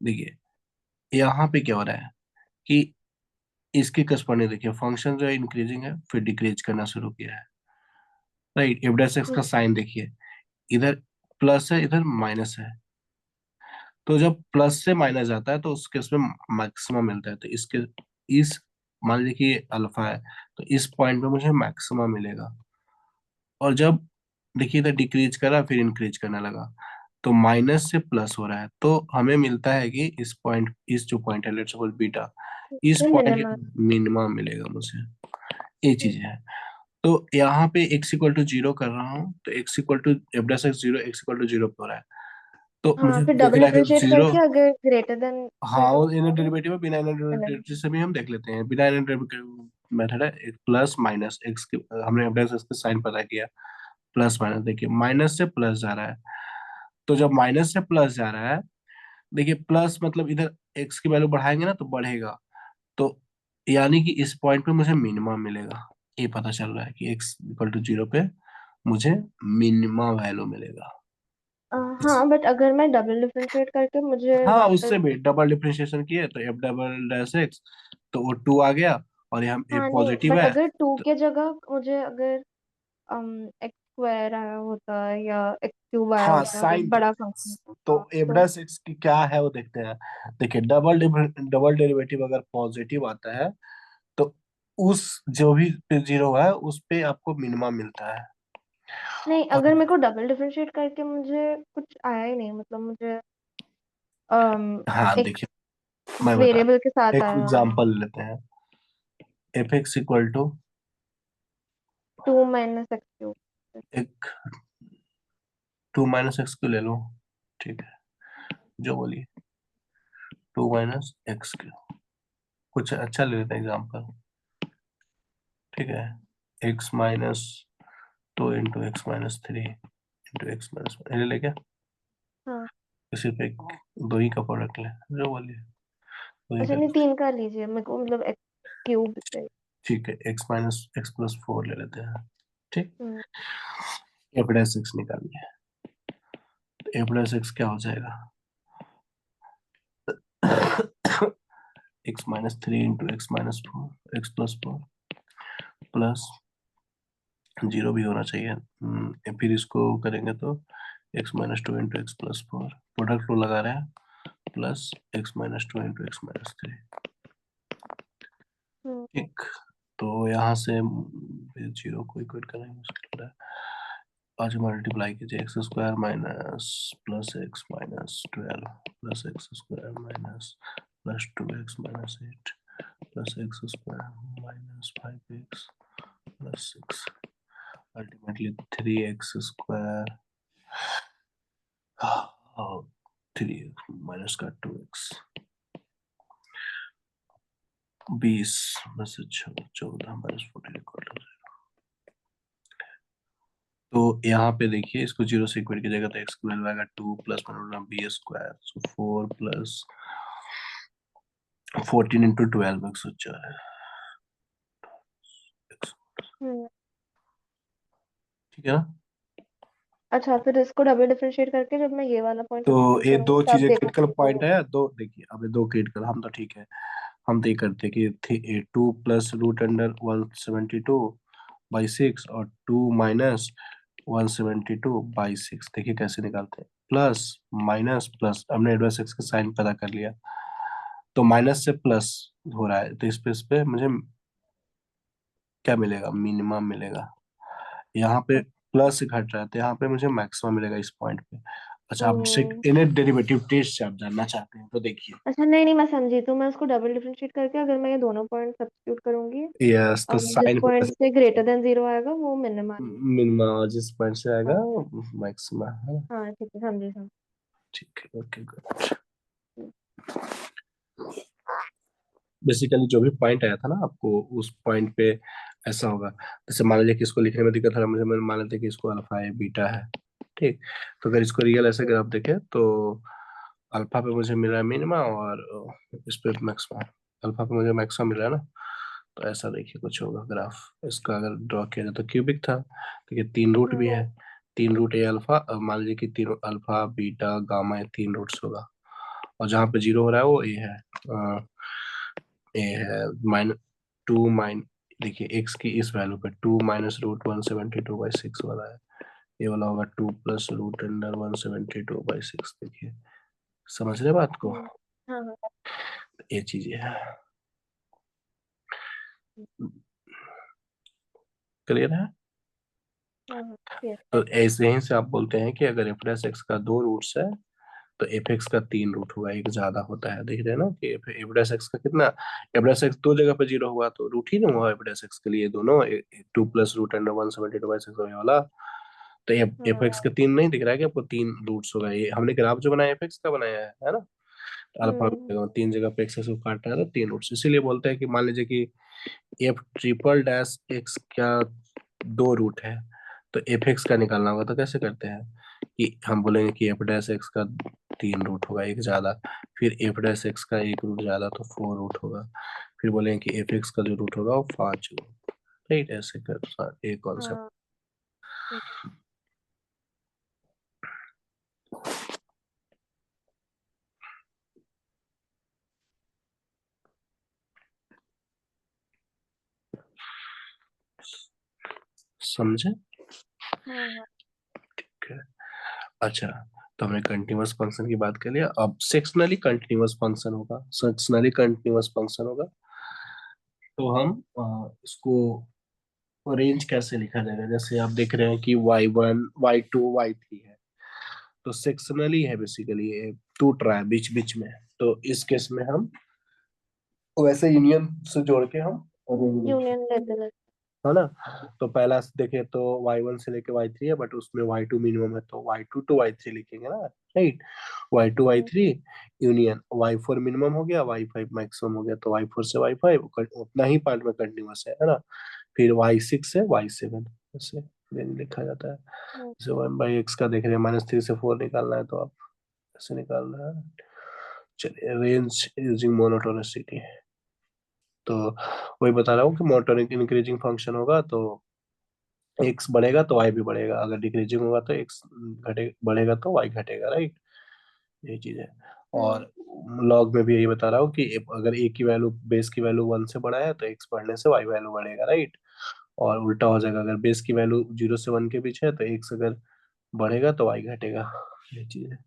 देखिए यहाँ पे क्या हो रहा है कि इसके करस्पॉन्डिंग देखिए फंक्शन जो है इंक्रीजिंग है फिर डिक्रीज करना शुरू किया है, राइट? एफ डैश एक्स का हम्म साइन देखिए, इधर प्लस है इधर माइनस है, तो जब प्लस से माइनस जाता है तो उस केस में मैक्सिमम मिलता है। तो इसके इस मान लीजिए कि अल्फा है, तो इस पॉइंट पे मुझे मैक्सिमम मिलेगा। और जब देखिए इधर डिक्रीज करा फिर इंक्रीज करने लगा, तो माइनस से प्लस हो रहा है, तो हमें मिलता है कि इस पॉइंट, इस जो पॉइंट है लेट्स सपोज बीटा, इस ये पॉइंट मिनिमा। के मिनिमम मिलेगा मुझे। ये चीज है। तो यहाँ पे x इक्वल टू जीरो कर रहा हूँ, तो x equal to f dash x zero, x equal to zero पे हो रहा है, तो हाँ मुझे फिर देख डबल रहा है कि डिफरेंशिएट जीरो। करके अगर ग्रेटर देन हाँ, जीरो और इनर होता है डेरिवेटिव है, बिना इनर मिनिमा। डेरिवेटिव से भी हम देख लेते हैं। बिना इनर डेरिवेटिव मेथड है एक प्लस माइनस एक्स के, हमने एफ डैश एक्स का साइन पता किया, प्लस माइनस देखिए माइनस से प्लस जा रहा है, तो जब माइनस से प्लस जा रहा है, देखिए प्लस मतलब इधर एक्स की वैल्यू बढ़ाएंगे ना तो बढ़ेगा, तो यानी कि इस पॉइंट पे मुझे मिनिमम मिलेगा। ये पता चल रहा है कि एक्स इक्वल टू जीरो पे मुझे मिनिमम वैल्यू मिलेगा। हाँ बट अगर मैं डबल डिफरेंशिएट करके मुझे हाँ, वापस। उससे भी डबल डिफरेंशिएशन किए तो एफ डबल डैश एक्स, तो वो टू आ गया, और यहाँ ए हाँ नहीं, पॉजिटिव बट है। अगर टू तो के जगह मुझे अगर एक्स स्क्वायर आया होता या एक्स क्यूब आया हाँ, होता, अगर साइन बड़ा फंक्शन होता तो एफ तो। डैश एक्स की क्या है वो देखते हैं। देखिए डबल डेरिवेटिव अगर पॉजिटिव आता है तो उस जो भी जीरो है उस पे आपको मिनिमम मिलता है। नहीं, और अगर मेरे को डबल डिफरेंशिएट करके मुझे कुछ आया ही नहीं, मतलब मुझे हाँ एक देखिए, मैं बता वेरिएबल के साथ एक आया, एग्जांपल लेते हैं, f x equal to two minus x cube. एक, टू माइनस एक्स को ले लो, ठीक है? जो बोलिए, टू माइनस एक्स क्यू, कुछ अच्छा ले लेते हैं एग्जांपल, ठीक है? X minus two into x minus three into x minus ले लेके हाँ सिर्फ एक दो ही का प्रोडक्ट ले, जो बोलिए दो ही अच्छा, का। नहीं तीन का लीजिए, मेरे को मतलब एक्स क्यूब चाहिए। ठीक है, x minus x plus four ले लेते हैं, ठीक? हम्म एफ डैश एक्स निकालिए, तो एफ डैश एक्स क्या हो जाएगा? x minus 3 into x minus 4 x plus 4 plus 0 भी होना चाहिए। फिर इसको करेंगे तो x minus 2 into x plus 4 product लो लगा रहे हैं plus x minus 2 into x minus 3। ठीक, तो यहाँ से 0 को इक्वेट करना मुश्किल है। आज मल्टीप्लाई कीजिए x square minus plus x minus 12 plus x square minus plus 2x minus 8 plus x square minus 5x plus 6 ultimately 3x square 3x minus का 2x 20 में से 14 माइनस 14 इक्वल टू 0। तो यहाँ पे देखिए इसको 0 से इक्वेट कीजिएगा तो एक्स स्क्वायर आएगा 2 plus b square so 4 plus 14 into 12 104 ठीक है ना। अच्छा, फिर इसको डबल डिफरेंशिएट करके जब मैं ये वाला पॉइंट तो सब्स्टिट्यूट ये करूंगी दो तब चीजें क्रिटिकल देखूंगी पॉइंट तो। है, दो देखिए अब ये दो क्रिटिकल हम तो ठीक है, हम तो ये करते हैं कि 2 प्लस रूट अंडर 172/6 और 2 माइनस 172/6 देखिए कैसे निकालते हैं। प्लस माइनस प्लस हमने इनवर्स एक्स का साइन पता कर लिया, तो माइनस से प्लस हो रहा है तो इस पे मुझे क्या मिलेगा, मिनिमम मिलेगा। यहाँ पे प्लस घट रहा है तो यहाँ पे मुझे मैक्सिमम मिलेगा इस पॉइंट पे। अच्छा, आप हम्म, इन्हें डेरिवेटिव टेस्ट से आप जानना चाहते हैं तो देखिए। अच्छा, नहीं नहीं, मैं समझी। तो मैं उसको डबल डिफरेंशिएट करके अगर मैं ये दोनों पॉइंट सब्स्टिट्यूट करूंगी, यस, तो जिस साइन पॉइंट से ग्रेटर देन जीरो आएगा वो मिनिमम। मिनिमम जिस पॉइंट से आएगा हाँ मैक्सिमम है। हाँ, ठीक है, समझी समझी। ठीक है, ओके गुड। बेसिकली जो भी पॉइंट आया था ना आपको उस पॉइंट पे ऐसा होगा। जैसे मान लीजिए कि इसको लिखने में दिक्कत हो रहा है मुझे, मैंने मान लेते कि इसको अल्फा है बीटा है। ठीक, तो अगर इसको रियल ऐसे ग्राफ देखें तो अल्फा पे मुझे मिल रहा है मिनिमा और इस पे मैक्सिमा। अल्फा पे मुझे मैक्सिमा मिल रहा है ना, तो ऐसा देखिए कुछ होगा ग्राफ। इसका अगर ड्रॉ किया जाए तो क्यूबिक था, देखिए 3 रूट भी है। 3 रूट ए अल्फा, मान लीजिए कि तीनों अल्फा बीटा गामा, ये 3 रूट्स होगा और जहाँ पे 0 हो रहा है वो ए है। ए है -2 देखिए एक्स की इस वैल्यू पे 2 माइनस रूट 172/6 वाला है। ये वाला होगा 2 प्लस रूट अंडर 172/6। देखिए समझ रहे बात को, हाँ हाँ। ये चीज है। क्लियर है। हाँ हाँ, ठीक तो ऐसे ही से आप बोलते हैं कि अगर एफ डैश एक्स का 2 रूट्स है तो एफ एक्स का 3 रूट होगा, एक ज्यादा होता है। देख रहे हैं ना कि एफ डैश एक्स का कितना, एफ डैश एक्स दो जगह पे 0 हुआ तो रूट ही ना हुआ एफ डैश एक्स के लिए दोनों। 2 प्लस रूट अंडर 172/6 वाला, तो एफ हाँ। एक्स का 3 नहीं दिख रहा है कि आपको 3 रूट्स होगा। ये हमने ग्राफ जो बनाया एफ एक्स का बनाया है ना, अल्फा हम्म 3 जगह पे एक्स को काट रहा है तो 3 रूट्स, इसीलिए बोलते हैं कि मान लीजिए कि एफ ट्रिपल डैश एक्स का 2 रूट है तो एफ एक्स का निकालना होगा। तो कैसे करते हैं कि हम बोलेंगे कि एफ डैश एक्स का 3 रूट होगा एक ज्यादा, फिर एफ डैश एक्स का 1 रूट ज्यादा तो 4 रूट होगा, फिर बोलेंगे कि एफ एक्स का जो रूट होगा वो 5 रूट। राइट, ऐसे कर एक कॉन्सेप्ट हाँ, ठीक। समझे। हाँ हाँ। ठीक है। अच्छा, तो हमने कंटिन्यूअस फंक्शन की बात कर लिया, अब सेक्शनली कंटिन्यूअस फंक्शन होगा। सेक्शनली कंटिन्यूअस फंक्शन होगा तो हम इसको रेंज कैसे लिखा जाएगा। जैसे आप देख रहे हैं कि y1 y2 y3 है, तो सेक्शनली है बेसिकली, ये टूट रहा है बीच बीच में। तो इस केस में हम वैसे यूनियन से जोड़ के हम रेंज लिख यूनियन सकते लेते हैं। हैं, है ना। तो पहला देखे तो y1 से लेके y3 है, बट उसमें y2 मिनिमम है तो y2 to y3 लिखेंगे ना। Right, y2 y3 union y4 minimum हो गया, y5 मैक्सिमम हो गया, तो y4 से y5 उतना ही पार्ट में कंटिन्यूअस है ना। फिर y6 से y7 ऐसे रेंज लिखा जाता है। हम्म, जैसे 1/x का देख रहे हैं -3 से 4 निकालना है तो आप ऐसे निकाल रहे हैं। चलिए, रेंज यूजिंग मोनोटोनिसिटी, तो वही बता रहा हूँ कि मोनोटोनिक इंक्रीजिंग फंक्शन होगा तो x बढ़ेगा तो y भी बढ़ेगा, अगर डिक्रीजिंग होगा तो x घटे बढ़ेगा तो y घटेगा। राइट, यही चीज है। और लॉग में भी यही बता रहा हूँ कि अगर ए की वैल्यू बेस की वैल्यू 1 से बड़ा है तो एक्स बढ़ने से वाई वैल्यू बढ़ेगा, राइट। और उल्टा हो जाएगा, अगर बेस की वैल्यू 0 से 1 के बीच है तो एक्स अगर बढ़ेगा तो वाई घटेगा। ये चीज है।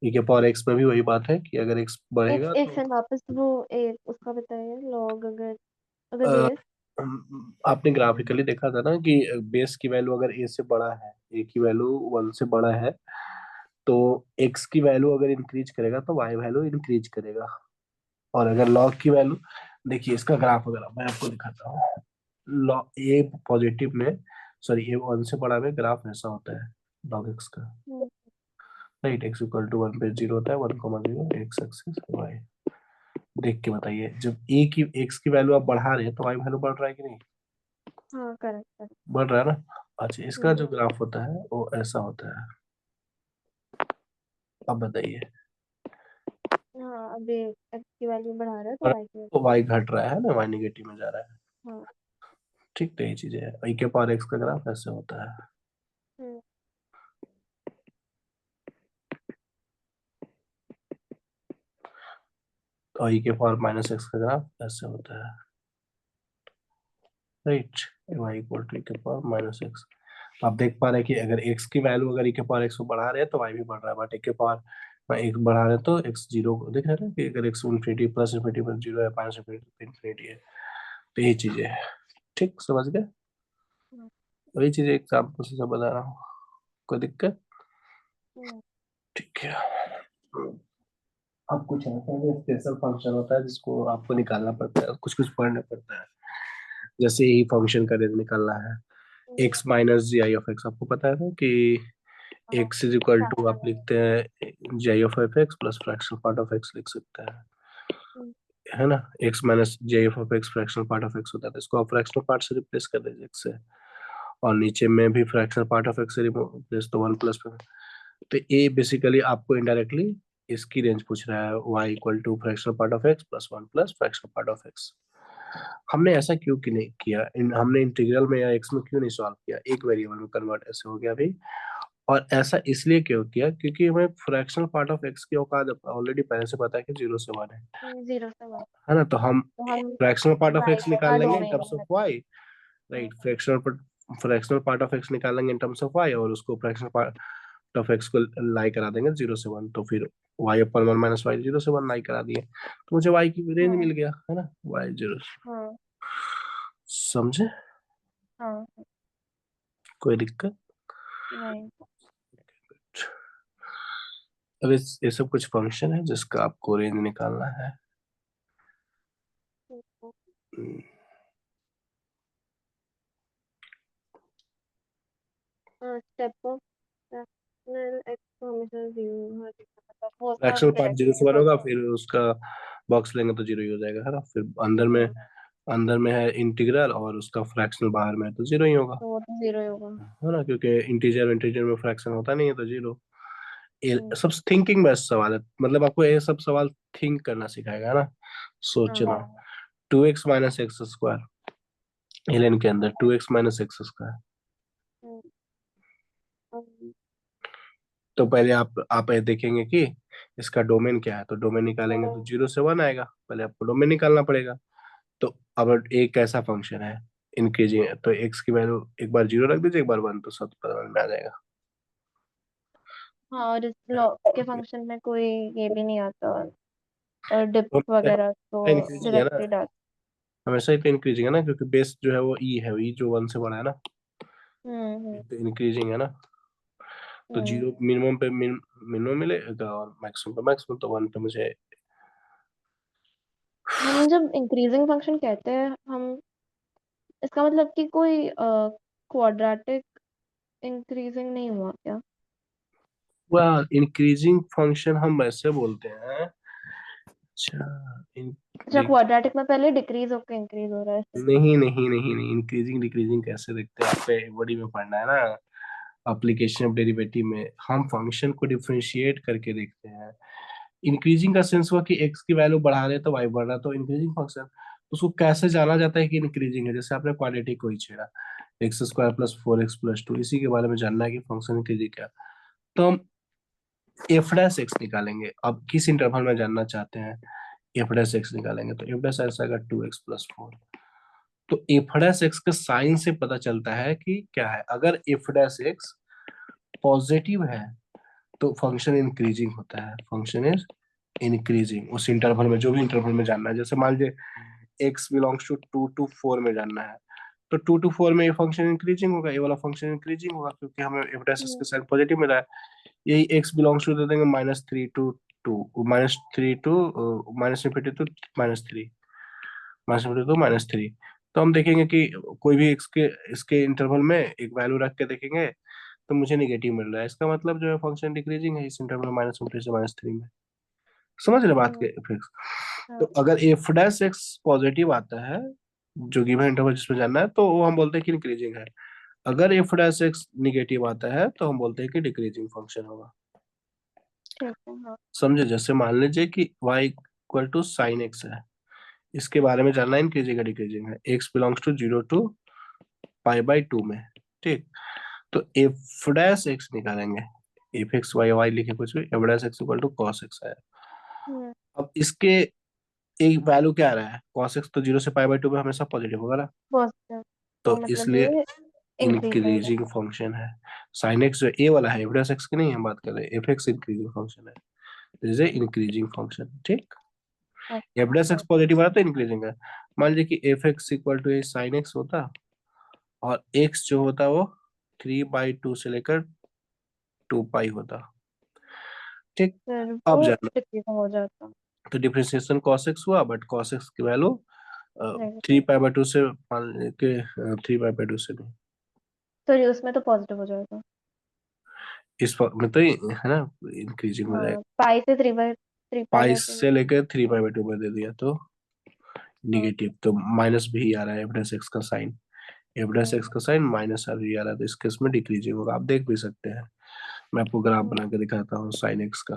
ई के पावर एक्स में भी वही बात है कि अगर एक्स एक बढ़ेगा एक तो सेकंड वापस वो एक उसका बताइए, लॉग अगर अगर अ, बेस। आपने ग्राफिकली देखा था ना कि बेस की वैल्यू अगर ए से बड़ा है, ए की वैल्यू 1 से बड़ा है, तो एक्स की वैल्यू अगर इंक्रीज करेगा तो वाई वैल्यू इंक्रीज करेगा। और अगर लॉग की वैल्यू, देखिए इसका ग्राफ वगैरह मैं आपको दिखाता हूँ। लॉग ए पॉजिटिव में, सॉरी ए 1 से बड़ा में ग्राफ ऐसा होता है लॉग एक्स का, हम्म, राइट। एक्स इक्वल टू 1 पे 0 होता है, 1,0 एक्स एक्सिस वाई। देख के बताइए, जब ए की एक्स की वैल्यू आप बढ़ा रहे हैं तो वाई वैल्यू बढ़ रहा है कि नहीं? हाँ करेक्ट करेक्ट। बढ़ रहा है ना। अच्छा, इसका हम्म, जो ग्राफ होता है वो ऐसा होता है। अब बताइए। हाँ अभी एक्स की वैल्यू बढ़ा रहा है तो और वाई की वैल्यू। वाई घट रहा है ना, वाई निगेटिव में जा रहा है। हाँ। ठीक, तो ये चीज है, ई के पावर एक्स का ग्राफ ऐसे होता है। हम्म, और ई के पावर माइनस एक्स का ग्राफ ऐसे होता है, राइट। वाई इक्वल टू ई के पावर माइनस एक्स। आप देख पा रहे हैं कि अगर एक्स की वैल्यू अगर ई के पावर एक्स को बढ़ा रहे हैं तो वाई भी बढ़ रहा है, बट ई के पावर एक बढ़ा रहे हैं तो एक्स जीरो को दिख रहा है ना, कि अगर एक्स इन्फिनिटी प्लस इन्फिनिटी पर जीरो है, माइनस इन्फिनिटी है। तो यही चीज है। ठीक, समझ गए। हम्म, वही चीज एग्जाम्पल से सब बता रहा हूँ। कोई दिक्कत? हम्म, ठीक है। अब कुछ ऐसा भी स्पेशल फंक्शन होता है जिसको आपको निकालना पड़ता है, कुछ कुछ पढ़ना पड़ता है। जैसे ही फंक्शन का रेंज निकालना है, hmm, x minus G I of x, आपको पता है ना कि हाँ, एक्स इज इक्वल टू आप fraction है। लिखते हैं G I of f x plus fractional part of x लिख सकते हैं, हम्म, है ना। X minus G I of x fractional part of x होता है, तो इसको आप फ्रैक्शनल पार्ट से रिप्लेस कर दीजिए एक्स से। और नीचे में भी फ्रैक्शनल पार्ट ऑफ एक्स से रिप्लेस, तो 1 प्लस। तो ये बेसिकली आपको इनडायरेक्टली इसकी रेंज पूछ रहा है, y equal to fractional part of x plus 1 plus fractional part of x। हमने ऐसा क्यों कि नहीं किया, हमने इंटीग्रल में या x में क्यों नहीं सॉल्व किया, एक वेरिएबल में कन्वर्ट ऐसे हो गया अभी। और ऐसा इसलिए क्यों किया, क्योंकि हमें फ्रैक्शनल पार्ट ऑफ x की औकात ऑलरेडी पहले से पता है कि 0 से 1 जीरो से वन। है ना। तो हम तो हम fractional part of y x का निकाल लेंगे इन डोमेन टर्म्स ऑफ लेंगे। y, हाँ, right. Fractional part of x निकालेंगे इन टर्म्स ऑफ y, और उसको फ्रैक्शनल पार्ट ऑफ x को लाई करा देंगे 0 से 1, तो फिर y अपन 1 - y 0 से 1 लाई करा दिए, तो मुझे y की रेंज हाँ, मिल गया, है ना। y 0, हाँ, समझे? हाँ, कोई दिक्कत? नहीं। अब ये सब कुछ फंक्शन है जिसका आपको रेंज निकालना है। स्टेप ऑफ फ्रैक्शनल एक्स को हमेशा जीरो, हाँ ठीक है, मतलब वो उसका फ्रैक्शनल पार्ट जीरो डायरेक्टली से वन होगा, होता है। फिर उसका बॉक्स लेंगे तो जीरो ही हो जाएगा, है ना। फिर हाँ, अंदर में है इंटीग्रल और उसका फ्रैक्शनल बाहर में है तो जीरो ही होगा, तो वो तो जीरो ही होगा। है ना, क्योंकि इंटीजर इंटीजर में फ्रैक्शन होता नहीं है तो जीरो। ये हम्म, सब थिंकिंग बेस्ड सवाल है, मतलब आपको ये सब सवाल थिंक करना सिखाएगा, है ना, सोचना। हाँ, 2x - x² एलएन के अंदर 2x - x²। हम्म, हम्म, तो पहले आप ये देखेंगे कि इसका डोमेन क्या है, तो डोमेन निकालेंगे तो 0 से 1 आएगा, पहले आपको डोमेन निकालना पड़ेगा। तो अब एक कैसा फंक्शन है, इंक्रीजिंग है, तो एक्स की वैल्यू एक बार 0 रख दीजिए, एक बार 1, तो सब समझ में आ जाएगा। हाँ, और इस लॉग के फंक्शन में कोई ये भी नहीं आता, और डिप तो वगैरह तो इंक्रीजिंग है ना, डायरेक्टली डाल। हमेशा ही तो इंक्रीजिंग है ना, क्योंकि बेस जो है वो ई है, ई जो 1 से बड़ा है ना, हम्म, तो इंक्रीजिंग है ना। तो हम्म। जीरो मिनिमम पे मिनिमम मिलेगा और मैक्सिमम पे मैक्सिमम, तो 1 पे मुझे। हम जब इंक्रीजिंग फंक्शन कहते हैं, हम इसका मतलब कि कोई क्वाड्रेटिक इंक्रीजिंग नहीं हुआ क्या? वह इंक्रीजिंग फंक्शन हम ऐसे बोलते हैं। अच्छा, अच्छा, क्वाड्रेटिक में पहले डिक्रीज होकर इंक्रीज हो रहा है ऐसे। नहीं नहीं नहीं नहीं, इंक्रीजिंग डिक्रीजिंग कैसे देखते हैं, आपको बॉडी में पढ़ना है ना, एप्लीकेशन ऑफ डेरिवेटिव में हम फंक्शन को डिफरेंशिएट करके देखते हैं। इंक्रीजिंग का सेंस हुआ कि एक्स की वैल्यू बढ़ा रहे तो वाई बढ़ रहा, तो इंक्रीजिंग फंक्शन उसको कैसे जाना जाता है कि इंक्रीजिंग है, जैसे आपने क्वाड्रेटिक को ही छेड़ा, x² + 4x + 2, इसी के बारे में जानना है कि फंक्शन इंक्रीजिंग क्या। तो हम एफ डैश एक्स निकालेंगे। अब किस इंटरवल में जानना चाहते हैं, एफ डैश एक्स निकालेंगे तो एफ डैश एक्स आएगा 2x+4। तो एफ डैश एक्स के साइन से पता चलता है कि क्या है, अगर एफ डैश एक्स पॉजिटिव है तो फंक्शन इंक्रीजिंग होता है, फंक्शन इज इंक्रीजिंग उस इंटरवल में, जो भी इंटरवल में जानना है। जैसे मान लीजिए x बिलोंग्स टू 2 to 4 में जानना है, तो 2 to 4 में ये फंक्शन इंक्रीजिंग होगा, ये वाला फंक्शन इंक्रीजिंग होगा, क्योंकि हमें एफ डैश इसके हम्म, साइन पॉजिटिव मिला है। यही x बिलोंग्स टू दे देंगे -3 to 2, -3 to -3 तो हम देखेंगे कि कोई भी x के इसके इंटरवल में एक वैल्यू रख के देखेंगे तो मुझे निगेटिव मिल रहा है, इसका मतलब जो है फंक्शन डिक्रीजिंग है इस इंटरवल -3 से -3 में। समझ रहे बात हम्म, के फिक्स। तो हाँ, अगर एफ डैश एक्स पॉजिटिव आता है, जो गिवन इंटरवल जिसमें जानना है, तो वो हम बोलते हैं कि इंक्रीजिंग है। अगर एफ डैश एक्स निगेटिव आता है तो हम बोलते हैं कि डिक्रीजिंग फंक्शन होगा। ठीक है, हाँ। समझे, जैसे मान लीजिए कि y equal to sine x है, इसके बारे में जानना है इंक्रीजिंग है डिक्रीजिंग है, x बिलोंग्स टू 0 to π/2 में। ठीक, तो एफ डैश एक्स निकालेंगे, एफ एक्स वाई वाई लिखे कुछ भी, f dash x equal to cos x है। हम्म, अब इसके एक वैल्यू क्या आ रहा है, cos x तो 0 से π/2 में हमेशा पॉजिटिव होगा ना, पॉजिटिव, तो तो मतलब इसलिए ये इंक्रीज रहेगा। इंक्रीजिंग फंक्शन है। साइन एक्स जो ए वाला है एफ डैश एक्स की नहीं हम बात कर रहे हैं, एफ एक्स इंक्रीजिंग फंक्शन है, दिस इज इंक्रीजिंग फंक्शन। ठीक, एफ अच्छा, डैश हाँ। एक्स पॉजिटिव आ रहा तो इंक्रीजिंग है। मान लीजिए कि f x equal to sine x होता, और एक्स जो होता वो 3/2 से लेकर 2 पाई होता। ठीक, फिर अब वो जानना, डिक्रीज हो जाता। तो डिफरेंशिएशन cos x हुआ, बट cos x की वैल्यू नेगेटिव। 3 π/2 से, मान के 3 π/2 से नहीं, सॉरी, उसमें तो पॉजिटिव हो जाएगा। इस वक्त में तो ये है ना इंक्रीजिंग हो हाँ, जाएगा। पाई से 3 पाई बाय 2 से लेकर 3 π/2 में दे दिया तो हाँ। निगेटिव, तो माइनस भी आ रहा है, एफ डैश एक्स का साइन, एफ डैश हम्म, एक्स का साइन माइनस भी आ रहा है, तो इस केस में डिक्रीजिंग होगा, आप देख भी सकते हैं। मैं आपको ग्राफ हम्म, बना के दिखाता हूँ साइन एक्स का।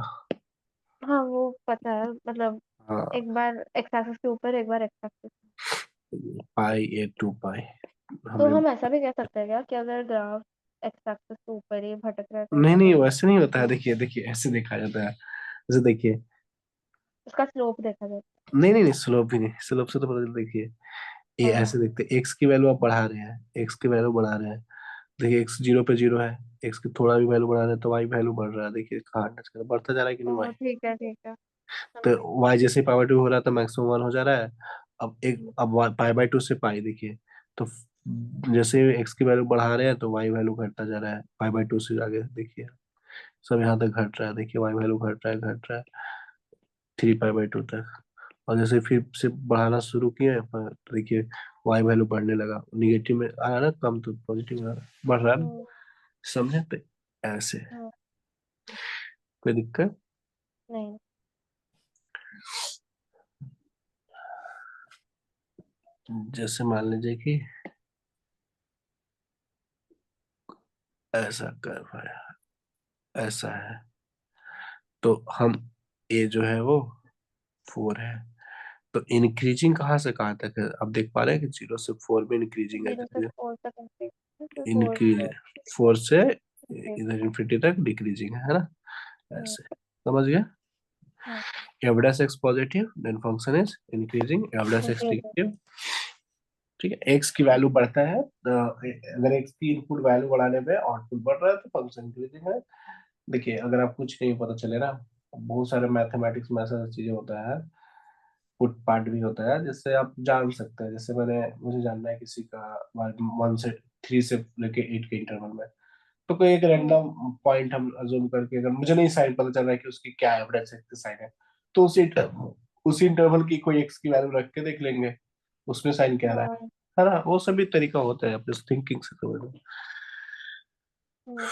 हाँ, वो पता है, मतलब हाँ, एक बार एक्स एक्सिस के ऊपर, एक बार एक्स एक्सिस। π/2 तो हमने, हम ऐसा भी कह सकते हैं क्या कि अगर ग्राफ एक्स एक्सिस के ऊपर ही भटक रहा है नहीं कहीं नहीं कहीं, वैसे नहीं होता है, तो देखिए देखिए ऐसे देखा जाता है, जैसे देखिए, उसका स्लोप देखा जाता नहीं नहीं नहीं स्लोप भी नहीं, स्लोप से तो पता चलता है, देखिए ये है। हाँ, ऐसे देखते हैं, एक्स की वैल्यू आप बढ़ा रहे हैं, एक्स की वैल्यू बढ़ा रहे हैं, देखिए एक्स 0 पे 0 है, एक्स की थोड़ा भी वैल्यू बढ़ा रहे हैं तो वाई वैल्यू बढ़ रहा है, देखिए कहाँ टच कर बढ़ता जा रहा है कि नहीं वाई। ठीक है, ठीक है, समझ तो वाई जैसे π/2 हो रहा है तो मैक्सिमम 1 हो जा रहा है। अब एक गई। अब π/2 से पाई देखिए, तो जैसे एक्स की वैल्यू बढ़ा रहे हैं तो वाई वैल्यू घटता जा रहा है, π/2 से आगे देखिए सब यहाँ तक घट रहा है, देखिए वाई वैल्यू घट रहा है 3 π/2 तक। और जैसे फिर से बढ़ाना शुरू किए तो देखिए वाई वैल्यू बढ़ने लगा, निगेटिव में आ रहा ना कम तो पॉजिटिव में आ रहा, बढ़ रहा है ना। हम्म, समझे, तो ऐसे हाँ, कोई दिक्कत। नहीं। जैसे मान लीजिए कि ऐसा कर्व है, ऐसा है, तो हम ए जो है वो 4 है, तो इंक्रीजिंग कहाँ से कहाँ तक है, अब देख पा रहे हैं कि 0 से 4 में इंक्रीजिंग है, 0 से 4 तक इंक्रीज, फिर 4 इंक्रीज से 4 से इंक्रीज। इधर इन्फिनिटी तक डिक्रीजिंग है ना, हम्म, ऐसे समझ गया। हाँ, f dash x positive then function is increasing, f dash x increase. Negative. ठीक है, x की वैल्यू बढ़ता है तो अगर x की इनपुट वैल्यू बढ़ाने पे आउटपुट बढ़ रहा है तो फंक्शन इंक्रीजिंग है। देखिए अगर आप कुछ नहीं पता चले ना, बहुत सारे मैथमेटिक्स में ऐसा चीजें होता है, पुट पार्ट भी होता है जिससे आप जान सकते हैं, जैसे मुझे जानना है किसी का 1 से 3 से लेके 8 के इंटरवल में, तो कोई एक हम्म, रैंडम पॉइंट हम अज्यूम करके, अगर मुझे नहीं साइन पता चल रहा है कि उसकी क्या एवरेज साइन है, तो उसी इंटरवल की कोई एक्स की वैल्यू रख के देख लेंगे उसमें साइन क्या रहा हाँ, है ना, वो सभी तरीका होता है अपने थिंकिंग से समझ। हम्म,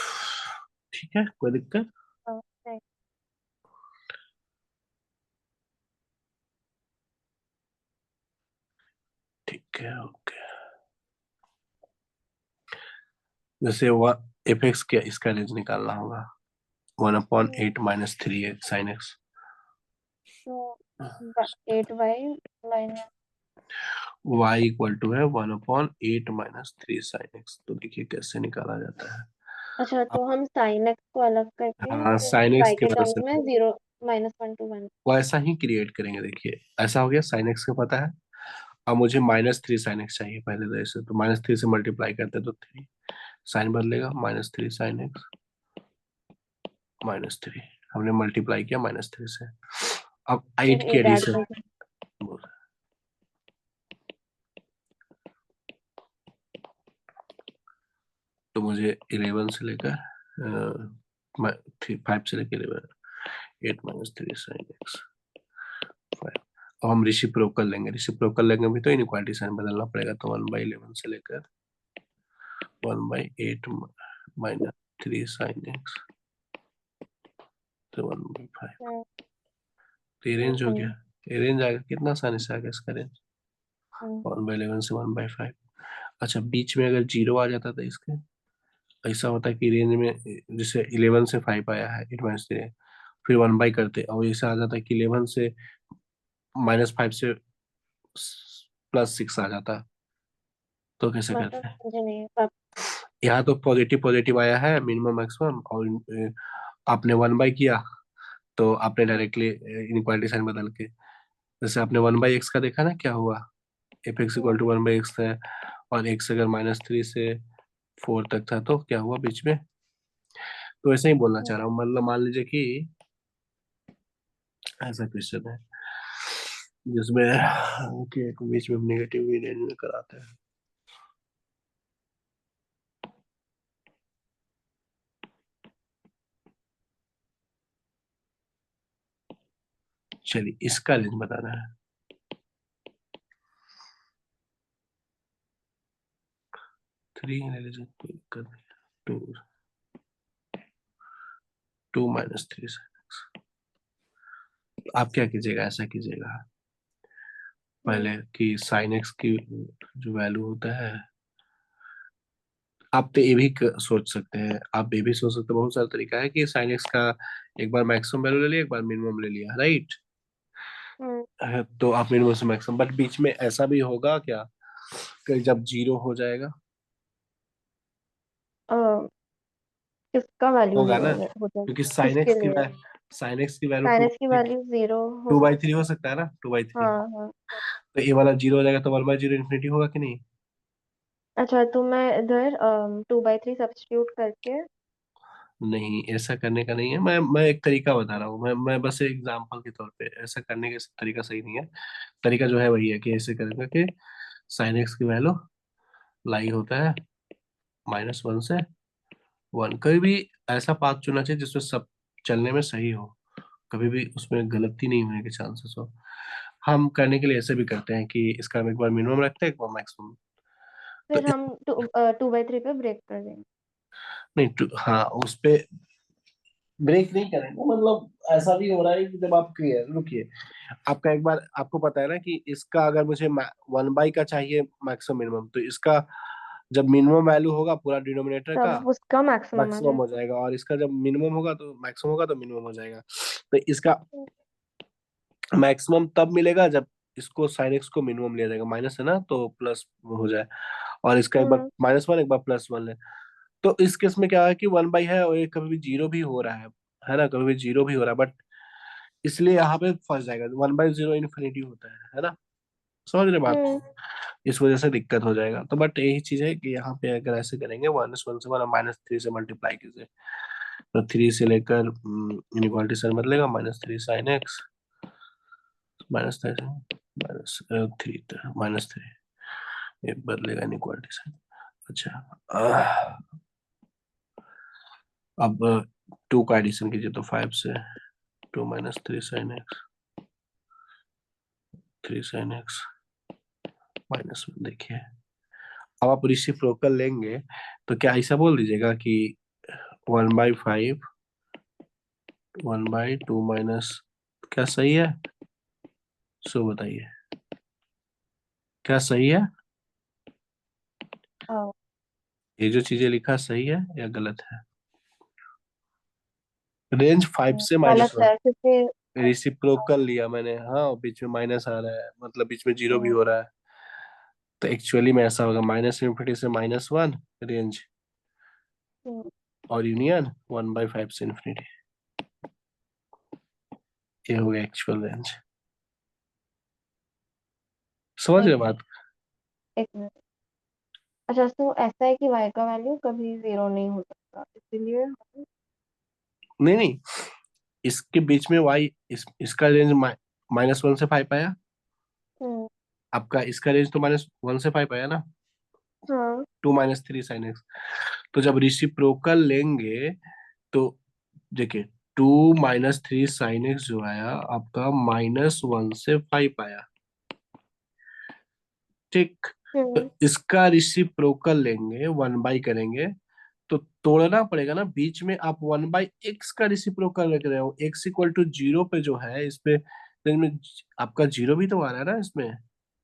ठीक है, कोई दिक्कत। हाँ, नहीं। ठीक है, ओके। जैसे वो एफ एक्स क्या, इसका रेंज निकालना होगा 1/8 - 3 साइन एक्स, तो 8y minus. y equal to है 1/8 - 3 साइन एक्स, तो देखिए कैसे निकाला जाता है। अच्छा, तो हम साइन एक्स को अलग करके हाँ, साइन एक्स फाई के के वजह टर्म से में 0 -1 to 1। वो ऐसा ही क्रिएट करेंगे। देखिए ऐसा हो गया, साइन एक्स का पता है, अब मुझे -3 साइन एक्स चाहिए पहले तो ऐसे, तो -3 से मल्टीप्लाई करते तो 3 साइन बदलेगा, -3 साइन एक्स -3, हमने मल्टीप्लाई किया -3 से। अब फिर 8 की 8 ऐड एडिशन, कर दें। तो मुझे 11 से लेकर 5 से लेकर 11, 8 -3 साइन एक्स 5। अब हम रेसिप्रोकल लेंगे, रेसिप्रोकल लेंगे भी तो इनइक्वालिटी साइन बदलना पड़ेगा, तो 1/11 से लेकर 1/8 -3 साइन एक्स, तो 1/5। हम्म, तो ये रेंज हो गया, हम्म, ये रेंज आएगा कितना आसानी से आ गया इसका रेंज, हम्म, 1/11 से 1/5। अच्छा बीच में अगर जीरो आ जाता था इसके, ऐसा होता है कि रेंज में जैसे 11 से 5 आया है 8 - 3, फिर 1/, करते और ऐसा आ जाता है कि 11 से -5 से +6 आ जाता, तो कैसे मतलब करते हैं। मुझे नहीं पता। यहाँ तो पॉजिटिव पॉजिटिव आया है मिनिमम मैक्सिमम, और आपने 1/, किया तो आपने डायरेक्टली इनइक्वालिटी साइन बदल के, जैसे आपने 1/x का देखा ना क्या हुआ, f x equal hmm, to 1/x है, और x अगर -3 से 4 तक था तो क्या हुआ बीच में। तो ऐसे ही बोलना हम्म, चाह रहा हूँ, मतलब मान लीजिए कि ऐसा क्वेश्चन है जिसमें कि बीच में नेगेटिव रेंज में कराते हैं। चलिए इसका रेंज बताना है, 3 कर दिया, 2 -3। आप क्या कीजिएगा, ऐसा कीजिएगा हम्म, पहले कि साइन एक्स की जो वैल्यू होता है, आप तो ये भी सोच सकते हैं, आप ये भी सोच सकते हैं, बहुत सारा तरीका है कि साइन एक्स का एक बार मैक्सिमम वैल्यू ले लिया, एक बार मिनिमम ले लिया, राइट। हम्म, तो आप मिनिमम से मैक्सिमम, बट बीच में ऐसा भी होगा क्या कि जब जीरो हो जाएगा, अ, किसका वैल्यू होगा ना, हो जाए? क्योंकि किसके लिए? साइन एक्स की वैल्यू साइनस की वैल्यू 0 हो टू बाई सकती थ्री है। हो सकता है ना, 2/3। हाँ, हाँ। तो ये वाला जीरो हो जाएगा तो 1/0 इन्फिनिटी होगा कि नहीं। अच्छा, तो मैं इधर 2/3 सब्स्टिट्यूट करके। नहीं ऐसा करने का नहीं है, मैं एक तरीका बता रहा हूँ, मैं बस एग्जांपल के तौर पे, ऐसा करने का तरीका सही नहीं है। तरीका जो है वही है कि ऐसे करेंगे कि साइन एक्स की वैल्यू लाई होता है -1 से 1, कभी भी ऐसा पाथ चुनना चाहिए जिसमें सब चलने में सही हो, कभी भी उसमें गलती नहीं होने के चांसेस हो। हम करने के लिए ऐसे भी करते हैं कि इसका हम एक बार मिनिमम रखते हैं, एक बार मैक्सिमम। तो फिर हम 2/3 पे ब्रेक कर देंगे। नहीं हाँ उस पे ब्रेक नहीं करेंगे, मतलब ऐसा भी हो रहा है कि जब आप क्लियर रुकिए, आपका एक बार आपको पता है ना कि इसका अगर मुझे 1/, का चाहिए मैक्सिमम मिनिमम, तो इसका जब मिनिमम वैल्यू होगा पूरा डिनोमिनेटर का तब उसका मैक्सिमम आ मैक्सिमम जाए। हो जाएगा, और इसका जब मिनिमम होगा तो मैक्सिमम होगा तो मिनिमम हो जाएगा। तो इसका मैक्सिमम तब मिलेगा जब इसको साइन एक्स को मिनिमम लिया जाएगा, माइनस है ना तो प्लस हो जाए, और इसका एक बार हम्म, -1 एक बार +1 है। तो इस केस में क्या है कि 1/, है और ये कभी भी जीरो भी हो रहा है ना, कभी भी जीरो भी हो रहा है, बट इसलिए यहाँ पे फंस जाएगा, 1/0 इन्फिनिटी होता है ना, समझ रहे बात। हम्म, इस वजह से दिक्कत हो जाएगा, तो बट यही चीज है कि यहाँ पे अगर ऐसे करेंगे -1 से 1 -3 से मल्टीप्लाई कीजिए, तो 3 से लेकर इनइक्वालिटी साइन बदलेगा, -3 साइन एक्स -3 -3 -3, ये बदलेगा इनइक्वालिटी साइन। अच्छा अब 2 का एडिशन कीजिए तो 5 से 2 -3 साइन एक्स 3 साइन एक्स -1, देखिए अब आप रेसिप्रोकल लेंगे तो क्या ऐसा बोल दीजिएगा कि 1/5 1/2 माइनस, क्या सही है, सो बताइए क्या सही है, हाँ, ये जो चीजें लिखा सही है या गलत है। रेंज 5 से गलत -1, है क्योंकि। रेसिप्रोकल लिया मैंने, हाँ बीच में माइनस आ रहा है, मतलब बीच में जीरो भी हम्म, हो रहा है, तो एक्चुअली में ऐसा होगा -∞ से -1 रेंज, हम्म, और यूनियन 1/5 से इन्फिनिटी। ये हो गया एक्चुअल रेंज। समझ एक रहे मिनट, बात? एक मिनट। अच्छा, तो ऐसा है कि y का वैल्यू कभी जीरो नहीं हो सकता, इसीलिए नहीं नहीं, इसके बीच में y, इसका रेंज -1 से 5 आया। हम्म। आपका इसका रेंज तो -1 से 5 आया ना। हाँ। 2 - 3 sin x। तो जब रिसिप्रोकल लेंगे तो देखिए, 2 - 3 sin x जो आया आपका -1 से 5 आया। ठीक। तो हम्म। इसका रिसिप्रोकल लेंगे, 1/, करेंगे तो तोड़ना पड़ेगा ना बीच में। आप 1/x का रिसिप्रोकल रख रहे हो, x = 0 पे जो है इस पे, तो इनमें आपका 0 भी तो आ रहा है ना इसमें।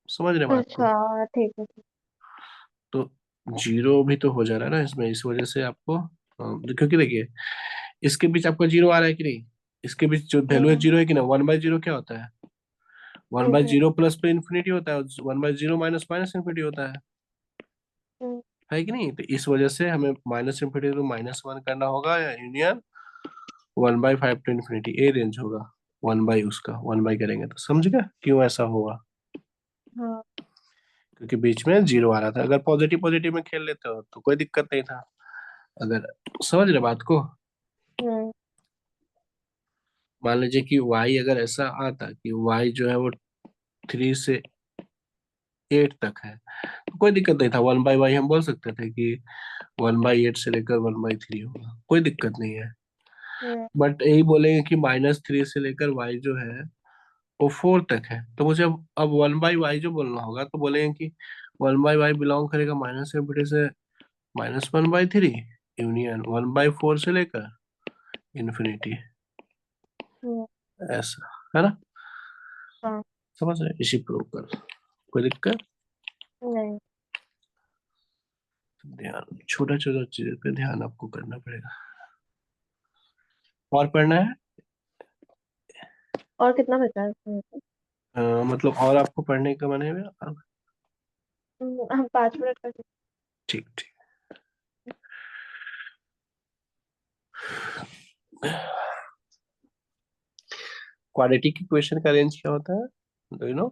समझ रहे बात को? अच्छा, ठीक है, ठीक। तो 0 भी तो हो जा रहा है ना इसमें, इस वजह से आपको क्योंकि देखिए, इसके बीच आपका 0 आ रहा है कि नहीं, इसके बीच जो वैल्यू है हम्म। 0 है कि ना। 1/0 क्या होता है? One by infinity. Zero plus पे इन्फिनिटी होता है, 1/0 माइनस माइनस इन्फिनिटी होता हम्म। है कि नहीं? तो इस वजह से हमें माइनस इन्फिनिटी टू -1 करना होगा, या union 1/5 to infinity, a range होगा। 1/, उसका 1/, करेंगे तो समझ गया क्यों ऐसा होगा। हाँ। क्योंकि बीच में 0 आ रहा था। अगर पॉजिटिव पॉजिटिव में खेल लेते हो तो कोई दिक्कत नहीं था। अगर समझ रहे बात को, हम्म। मान लीजिए कि y अगर ऐसा आता कि y जो है वो 3 से 8 तक है, तो कोई दिक्कत नहीं था। 1/y हम बोल सकते थे कि 1/8 से लेकर 1/3 होगा, कोई दिक्कत नहीं है। हम्म। बट यही बोलेंगे कि -3 से लेकर y जो है वो 4 तक है, तो मुझे अब 1/y जो बोलना होगा, तो बोलेंगे कि 1/y बिलोंग करेगा -∞ से -1/3, यूनियन 1/4 से लेकर इन्फिनिटी। हम्म। ऐसा है ना? हाँ। समझ रहे? इसी प्रूव कर, कोई दिक्कत? नहीं। ध्यान, छोटा छोटा चीज पे ध्यान आपको करना पड़ेगा। और पढ़ना है? और कितना बचा है इसमें से? मतलब और आपको पढ़ने का मन है? हम 5 मिनट का। ठीक ठीक। क्वाड्रेटिक इक्वेशन का रेंज क्या होता है, डू यू नो?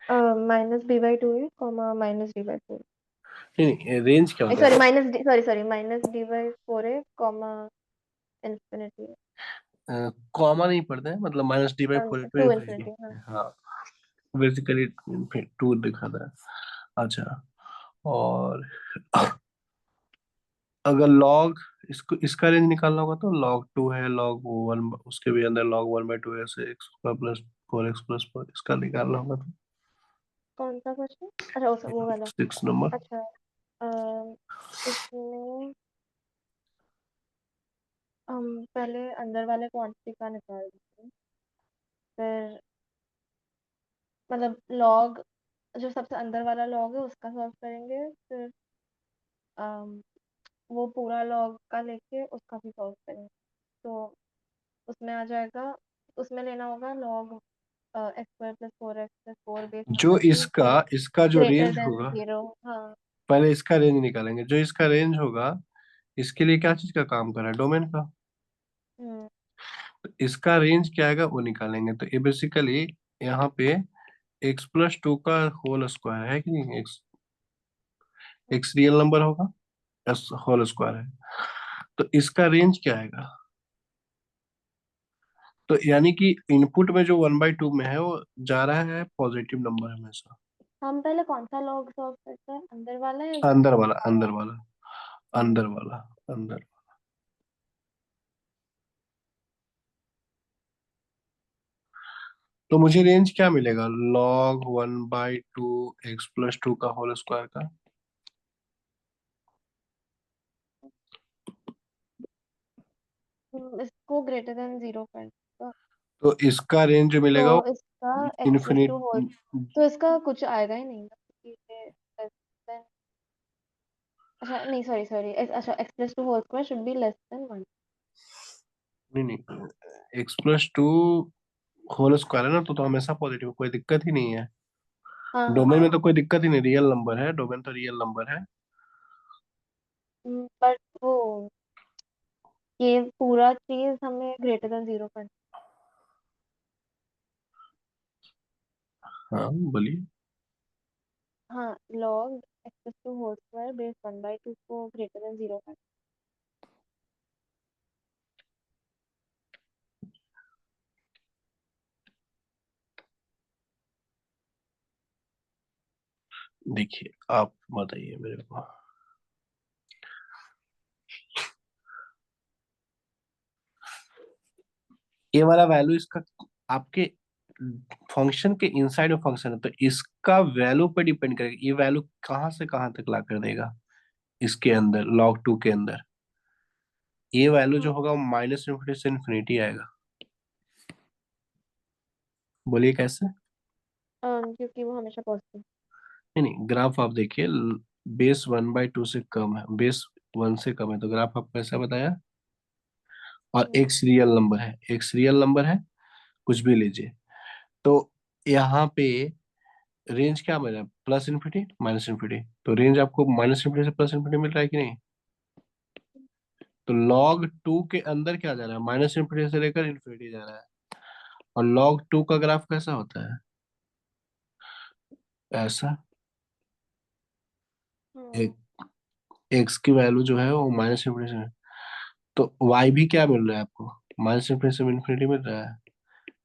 -b/2 है, कॉमा -d/4। नहीं नहीं, रेंज क्या होता सॉरी, है? सॉरी -d/4 है, कॉमा इन्फिनिटी। कॉमा नहीं पढ़ते हैं, मतलब -d/4 to to infinity. Infinity, हाँ। हाँ, बेसिकली 2 दिखाता है। अच्छा, और अगर लॉग, इसको इसका रेंज निकालना होगा तो log 2 है, log 1, उसके भी अंदर log 1/2 ऐसे x² प्लस 4x+4, इसका निकालना होगा तो कौन सा क्वेश्चन? अच्छा, वो वाला। 6 नंबर। अच्छा। इसमें हम पहले अंदर वाले क्वांटिटी का निकाल देते हैं, फिर मतलब लॉग, जो सबसे अंदर वाला लॉग है उसका सॉल्व करेंगे, फिर अम, वो पूरा लॉग का लेके उसका भी सॉल्व करेंगे। तो उसमें आ जाएगा, उसमें लेना होगा लॉग x² + 4x + 4 बेस जो नंबर की इसका इसका जो ग्रेटर रेंज देन होगा, 0। हाँ। पहले इसका रेंज निकालेंगे। जो इसका रेंज होगा, इसके लिए क्या चीज का काम कर रहा है, डोमेन का। हम्म। तो इसका रेंज क्या आएगा वो निकालेंगे। तो ये बेसिकली यहाँ पे x+2 का होल स्क्वायर है कि नहीं, x रियल नंबर होगा, s होल स्क्वायर है, तो इसका रेंज क्या आएगा? तो यानी कि इनपुट में जो 1/2 में है वो जा रहा है पॉजिटिव नंबर हमेशा। हम पहले कौन सा लॉग सॉल्व करते हैं, अंदर वाला या ये अंदर वाला? वाला, अंदर वाला, हम्म। अंदर वाला, अंदर। तो मुझे रेंज क्या मिलेगा, log 1/2 x+2 का होल स्क्वायर का। इसको ग्रेटर देन 0 करना। तो इसका रेंज जो तो मिलेगा वो इसका x+2 होल, इन्फिनिट। तो इसका कुछ आएगा ही नहीं ना, क्योंकि ये less than- अच्छा नहीं, सॉरी सॉरी, अच्छा x+2 whole square should be less than 1। नहीं नहीं, x+2 होल स्क्वायर है ना, तो हमेशा पॉजिटिव, कोई दिक्कत ही नहीं है। हाँ हाँ। डोमेन में तो कोई दिक्कत ही नहीं, रियल नंबर है, डोमेन तो रियल नंबर है। बट वो ये पूरा चीज हमें ग्रेटर देन 0 करना। हाँ बोलिए। हाँ, log x to whole square base 1/2 को ग्रेटर देन 0 करना। देखिए आप बताइए मेरे को, ये वाला वैल्यू इसका आपके फंक्शन के इनसाइड में फंक्शन है, तो इसका वैल्यू पे डिपेंड करेगा, ये वैल्यू कहाँ से कहाँ तक ला कर देगा इसके अंदर log 2 के अंदर। ये वैल्यू जो हाँ, होगा माइनस इन्फिनिटी से इन्फिनिटी आएगा। बोलिए कैसे। क्योंकि वो हमेशा पॉजिटिव। नहीं नहीं, ग्राफ आप देखिए, बेस 1/2 से कम है, बेस 1 से कम है, तो ग्राफ आपको कैसा बताया। और एक्स रियल नंबर है, एक्स रियल नंबर है, कुछ भी लीजिए। तो यहाँ पे रेंज क्या मिल रहा है, प्लस इन्फिनिटी माइनस इन्फिनिटी, तो रेंज आपको माइनस इन्फिनिटी से प्लस इन्फिनिटी मिल रहा है कि नहीं। तो log 2 के अंदर क्या जा रहा है, माइनस इन्फिनिटी से लेकर इन्फिनिटी जा रहा है। और log 2 का ग्राफ कैसा होता है, ऐसा। हम्म। एक एक्स की वैल्यू जो है वो माइनस इन्फिनिटी से, तो वाई भी क्या मिल रहा है आपको, माइनस इन्फिनिटी से इन्फिनिटी मिल रहा है।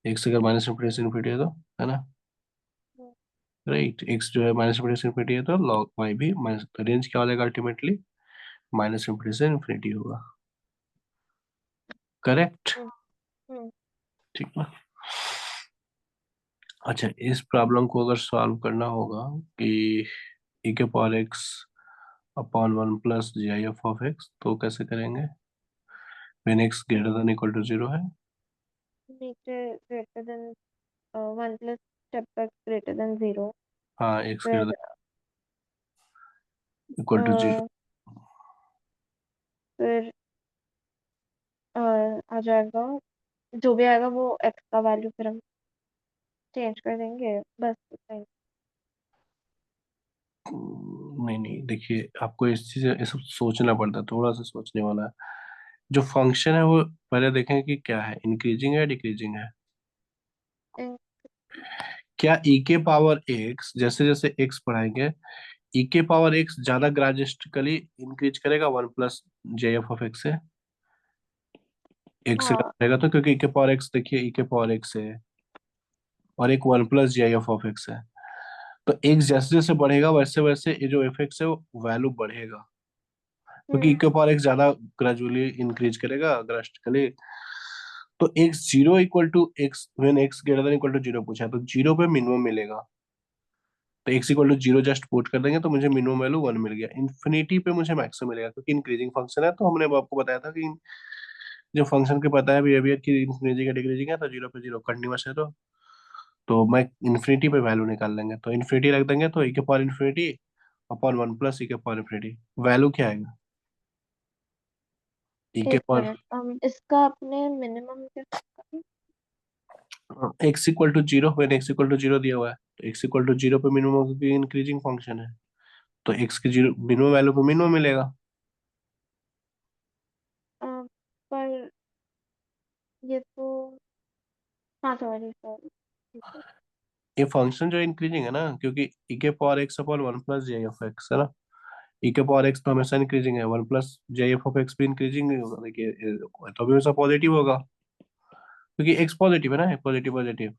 एक्स अगर माइनस इन्फिनिटी से इन्फिनिटी है तो, है ना, राइट। एक्स जो है माइनस इन्फिनिटी से इन्फिनिटी है, तो log वाई भी माइनस, तो रेंज क्या हो जाएगा अल्टीमेटली, माइनस इन्फिनिटी से इन्फिनिटी होगा। करेक्ट। हम्म। हम्म। ठीक ना। अच्छा, इस प्रॉब्लम को अगर सॉल्व करना होगा कि e के power x upon 1 plus G I F of x, तो कैसे करेंगे, when x greater than equal to 0 है। नीचे greater than 1 plus step x greater than 0। हाँ, x ग्रेटर फिर देन इक्वल टू 0। अ, फिर आ जाएगा, जो भी आएगा वो एक्स का वैल्यू फिर हम चेंज कर देंगे, बस इतना ही। नहीं नहीं, देखिए आपको इस चीज ये सब सोचना पड़ता है, थोड़ा सा सोचने वाला है। जो फंक्शन है वो पहले देखें कि क्या है, इंक्रीजिंग है डिक्रीजिंग है। इन- क्या e के पावर x, जैसे जैसे x बढ़ाएंगे, e के पावर x ज्यादा ग्राजुअली इंक्रीज करेगा 1 plus J F of x से, x से कम हाँ। करेगा तो, क्योंकि e के पावर x देखिए e के पावर x है, और एक 1 plus J F of x है। तो x जैसे जैसे बढ़ेगा वैसे वैसे ये जो एफ एक्स है वो वैल्यू बढ़ेगा, क्योंकि e हम्म। के पावर x ज्यादा ग्रेजुअली इंक्रीज करेगा ड्रास्टिकली। तो x zero equal to x, when x greater than equal to 0 पूछा है, तो 0 पे मिनिमम मिलेगा। तो x equal to 0 just put कर देंगे तो मुझे मिनिमम वैल्यू 1 मिल गया। इन्फिनिटी पे मुझे मैक्सिमम मिलेगा, क्योंकि इंक्रीजिंग फंक्शन है, तो हमने अब आपको बताया था कि जो फंक्शन के पता है बिहेवियर की इंक्रीजिंग है डिक्रीजिंग है, तो 0 पे 0 कंटिन्यूअस है, तो मैं इन्फिनिटी पे वैल्यू निकाल लेंगे, तो इन्फिनिटी रख देंगे, तो e के power infinity upon 1 plus e के पावर इन्फिनिटी, वैल्यू क्या आएगा, e के एक पावर मिनट, इसका आपने मिनिमम क्या कहा? x equal to 0, when x equal to 0 दिया हुआ है, तो x इक्वल टू 0 पे मिनिमम, क्योंकि इंक्रीजिंग फंक्शन है, तो x की 0 मिनिमम वैल्यू पे मिनिमम मिलेगा। अ, पर ये तो, हाँ सॉरी सॉरी, ठीक है। ये फंक्शन जो इंक्रीजिंग है ना, क्योंकि e के power x upon 1 plus J F x है ना, e के पावर x तो हमेशा इंक्रीजिंग है, 1 plus J F of x भी इंक्रीजिंग होगा, देखिए तो भी हमेशा पॉजिटिव होगा, क्योंकि x पॉजिटिव है ना, पॉजिटिव पॉजिटिव।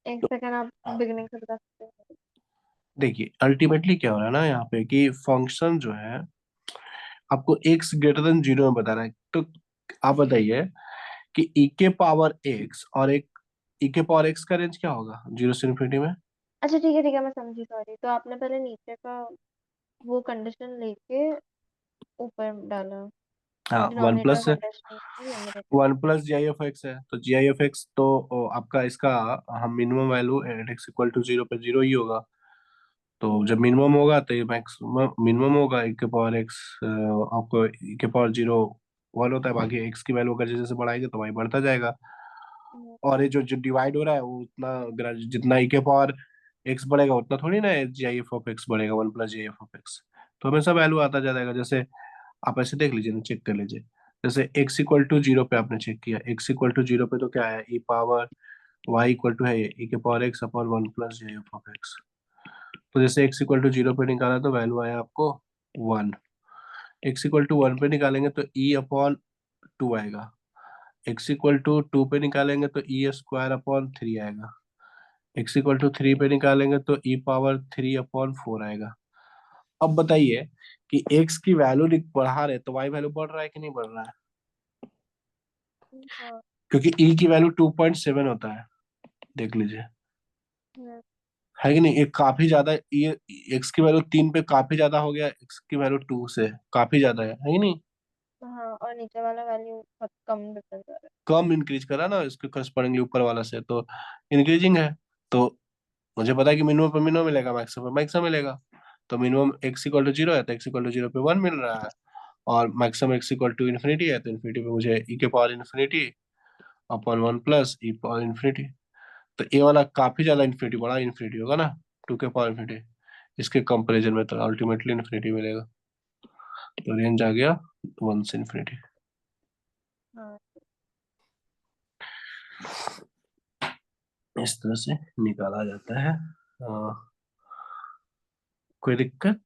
एक तो सेकंड, आप बिगिनिंग से बता सकते हैं? देखिए अल्टीमेटली क्या हो रहा है ना यहाँ पे, कि फंक्शन जो है आपको x ग्रेटर देन 0 में बताना है, तो आप बताइए कि e के पावर x और एक e के पावर x का रेंज क्या होगा 0 से इन्फिनिटी में। अच्छा ठीक है मैं समझी, सॉरी। तो आपने पहले नीचे का वो कंडीशन लेके ऊपर डाला, हाँ, one denominator plus condition numerator. 1 plus G I F x है, तो जी आई एफ एक्स तो आपका इसका हम minimum value at x equal to 0 पे 0 ही होगा, तो जब मिनिमम होगा तो ये मैक्सिमम मिनिमम होगा e के पावर x, आपको e के पावर 0 1 होता है, बाकी x की वैल्यू अगर जैसे जैसे बढ़ाएंगे तो वही बढ़ता जाएगा। और ये जो जो डिवाइड हो रहा है वो उतना जितना e के पावर x बढ़ेगा उतना थोड़ी ना G I F of x बढ़ेगा, 1 plus G I F of x, तो हमेशा वैल्यू आता जाएगा। जैसे आप ऐसे देख लीजिए ना, चेक कर लीजिए, जैसे x इक्वल टू जीरो पे आपने चेक किया, x इक्वल टू जीरो पे तो क्या है, e power y equal to है e के power x upon one plus J F of x. तो जैसे x इक्वल टू जीरो पे निकाला तो वैल्यू आया आपको one. x equal to one पे निकालेंगे तो e अपॉन टू आएगा। x इक्वल टू टू पे निकालेंगे तो ई स्क्वायर अपॉन थ्री आएगा। x इक्वल टू थ्री पे निकालेंगे तो e power three upon four आएगा। अब बताइए कि x की वैल्यू बढ़ा रहे तो y वैल्यू बढ़ रहा है कि नहीं बढ़ रहा है? हाँ। क्योंकि e की वैल्यू 2.7 होता है, देख लीजिए, हम्म, है कि नहीं? एक काफी ज्यादा, ये x की वैल्यू तीन पे काफी ज्यादा हो गया, x की वैल्यू टू से काफी ज्यादा है कि नहीं? हाँ, और नीचे वाला वैल्यू बहुत कम डिफरेंस आ रहा कम इंक्रीज करा ना इसके करस्पॉन्डिंगली ऊपर वाला से, तो इंक्रीजिंग है। तो मुझे पता है कि मिनिमम पे मिनिमम मिलेगा, मैक्सिमम पे मैक्सिमम मिलेगा। तो minimum x equal to zero है तो x इक्वल टू जीरो पे वन मिल रहा है, और maximum x equal to infinity है तो इन्फिनिटी पे मुझे e के power infinity upon one plus e power infinity. तो ए वाला काफी ज्यादा इन्फिनिटी, बड़ा इन्फिनिटी होगा ना, टू के पावर इन्फिनिटी, इसके कंपैरिजन में तो अल्टीमेटली इन्फिनिटी मिलेगा। तो रेंज आ गया वन से इन्फिनिटी। है। हाँ। इस तरह से निकाला जाता है। कोई दिक्कत?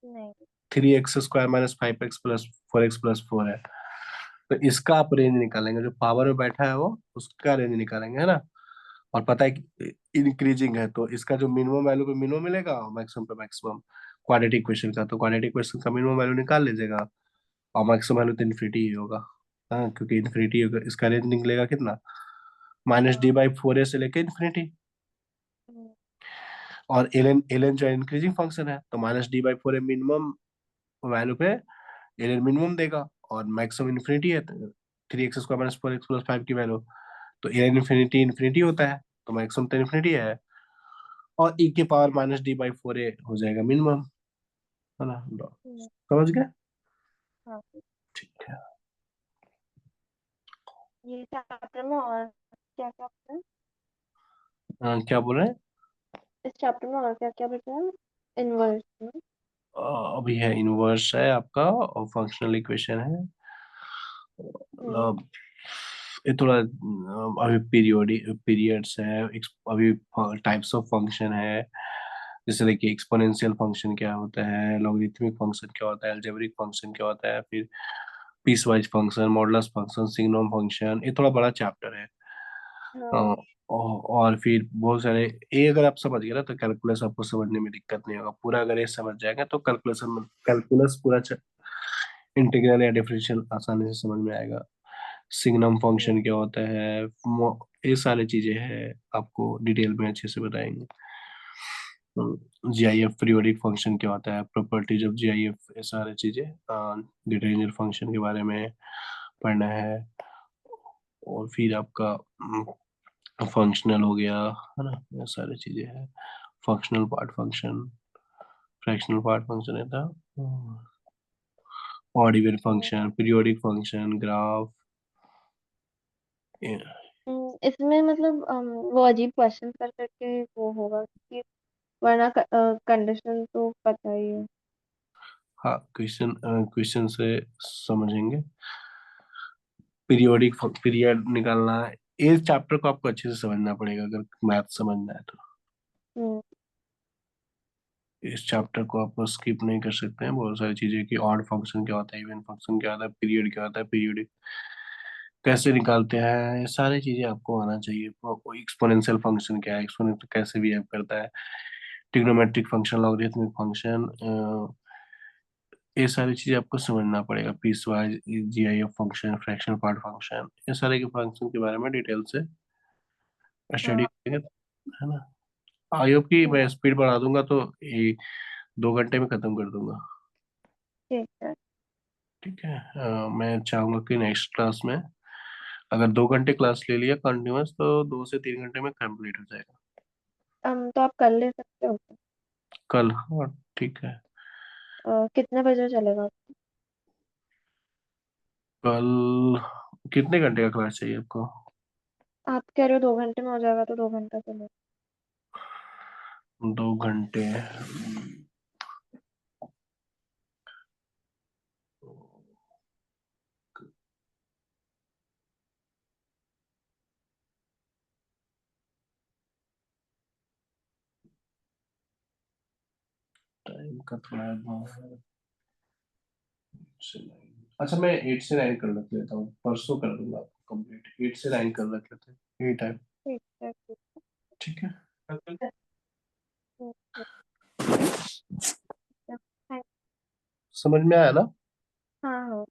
नहीं। Three x square minus five x plus four है, तो इसका आप रेंज निकालेंगे, जो पावर में बैठा है वो उसका रेंज निकालेंगे, है ना? और पता है कि इंक्रीजिंग है तो इसका जो मिनिमम वैल्यू पे मिनिमम मिलेगा और मैक्सिमम पे मैक्सिमम, क्वाड्रेटिक इक्वेशन का, तो क्वाड्रेटिक इक्वेशन का मिनिमम वैल्यू निकाल लीजिएगा, और मैक्सिमम वैल्यू तो इन्फिनिटी ही होगा। हाँ, क्योंकि इन्फिनिटी होगा, इसका रेंज निकलेगा कितना, माइनस डी हाँ। बाई फोर ए से लेके इन्फिनिटी। हम्म, और एल एन जो इंक्रीजिंग फंक्शन है तो minus d by four A minimum value पे एल मिनिमम देगा, और मैक्सिमम इन्फिनिटी है तो three x square minus four x plus five की वैल्यू, तो एल इन्फिनिटी इन्फिनिटी होता है तो मैक्सिमम तो इन्फिनिटी है, और ई के power minus d by four a हो जाएगा मिनिमम, है ना? हम्म, समझ गए? हाँ। ठीक है। ये चैप्टर में और क्या क्या बचा है? क्या बोल रहे हैं? इस चैप्टर में और क्या क्या बचा है? इनवर्स में। अभी है इनवर्स है आपका, और फंक्शनल इक्वेशन है, हम्म। मतलब ये थोड़ा अभी पीरियोडिक पीरियड्स है, अभी टाइप्स ऑफ फंक्शन है, जैसे देखिए एक्सपोनेंशियल फंक्शन क्या होता है, लॉगरिथमिक फंक्शन क्या होता है, अलजेब्रिक फंक्शन क्या होता है, फिर piecewise function, modulus function, signum function, ये थोड़ा बड़ा चैप्टर है। हाँ। और फिर बहुत सारे, ये अगर आप समझ गए ना तो कैलकुलस आपको समझने में दिक्कत नहीं होगा, पूरा अगर ये समझ जाएगा तो कैलकुलस पूरा इंटीग्रल या डिफरेंशियल आसानी से समझ में आएगा। सिग्नम हम्म, फंक्शन क्या होता है, ये सारी चीजें हैं, आपको डिटेल में अच्छे से बताएंगे। जीआईएफ पीरियोडिक फंक्शन क्या होता है, प्रॉपर्टीज ऑफ जीआईएफ, ये सारी चीजें डिटेल फंक्शन के बारे में पढ़ना है। और फिर आपका फंक्शनल हो गया, है ना, ये सारी चीजें हैं। Functional part function, fractional part function है था, ऑड इवन हम्म, फंक्शन, पीरियोडिक फंक्शन, ग्राफ। इसमें मतलब वो अजीब क्वेश्चन कर करके वो होगा कि वरना कंडीशन तो पता ही है। हाँ, क्वेश्चन क्वेश्चन से समझेंगे। पीरियोडिक पीरियड निकालना है, इस चैप्टर को आपको अच्छे से समझना पड़ेगा अगर मैथ समझना है तो। हम्म, इस चैप्टर को आप स्किप नहीं कर सकते हैं, बहुत सारी चीजें कि ऑड फंक्शन क्या होता है, इवन फंक्शन क्या होता है, पीरियड क्या होता है, पीरियोडिक कैसे निकालते हैं, ये सारी चीजें आपको आना चाहिए। एक्सपोनेंशियल फंक्शन क्या है, एक्सपोनेंशियल कैसे बिहेव करता है, ट्रिग्नोमेट्रिक फंक्शन, लॉगरिथमिक फंक्शन, ये सारी चीजें आपको समझना पड़ेगा। Piecewise GIF function, fractional part function, ये सारे के फंक्शन के बारे में डिटेल से स्टडी हाँ। करेंगे, है ना? आई होप कि हम्म, मैं स्पीड बढ़ा दूंगा तो ये 2 घंटे में खत्म कर दूंगा। ठीक है। ठीक है। मैं चाहूंगा कि नेक्स्ट क्लास में अगर 2 घंटे क्लास ले लिया कंटिन्यूअस तो 2 से 3 घंटे में कंप्लीट हो जाएगा। तो आप कर ले सकते हो। कल, हाँ, ठीक है। कितने बजे चलेगा? कल कितने घंटे का क्लास चाहिए आपको? आप कह रहे हो 2 घंटे में हो जाएगा तो 2 घंटा चलेगा। 2 घंटे, इनका थोड़ा अच्छा मैं 8 से 9 कर लेता हूँ, परसों कर दूंगा आपको कंप्लीट। 8 से 9 कर रख लेते हैं, 8 टाइम। ठीक है, ठीक ठीक है। है, थैंक। समझ में आया ना? हाँ हाँ।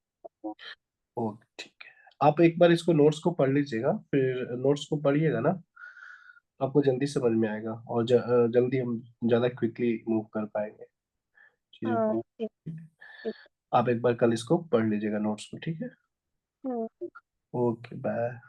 ओके ठीक है। आप एक बार इसको नोट्स को पढ़ लीजिएगा, फिर नोट्स को पढ़िएगा ना, आपको जल्दी समझ में आएगा और जल्दी हम ज्यादा क्विकली मूव कर पाएंगे चीजों हाँ को। ठीक। ठीक। आप एक बार कल इसको पढ़ लीजिएगा नोट्स को, ठीक है? हम्म। Okay bye.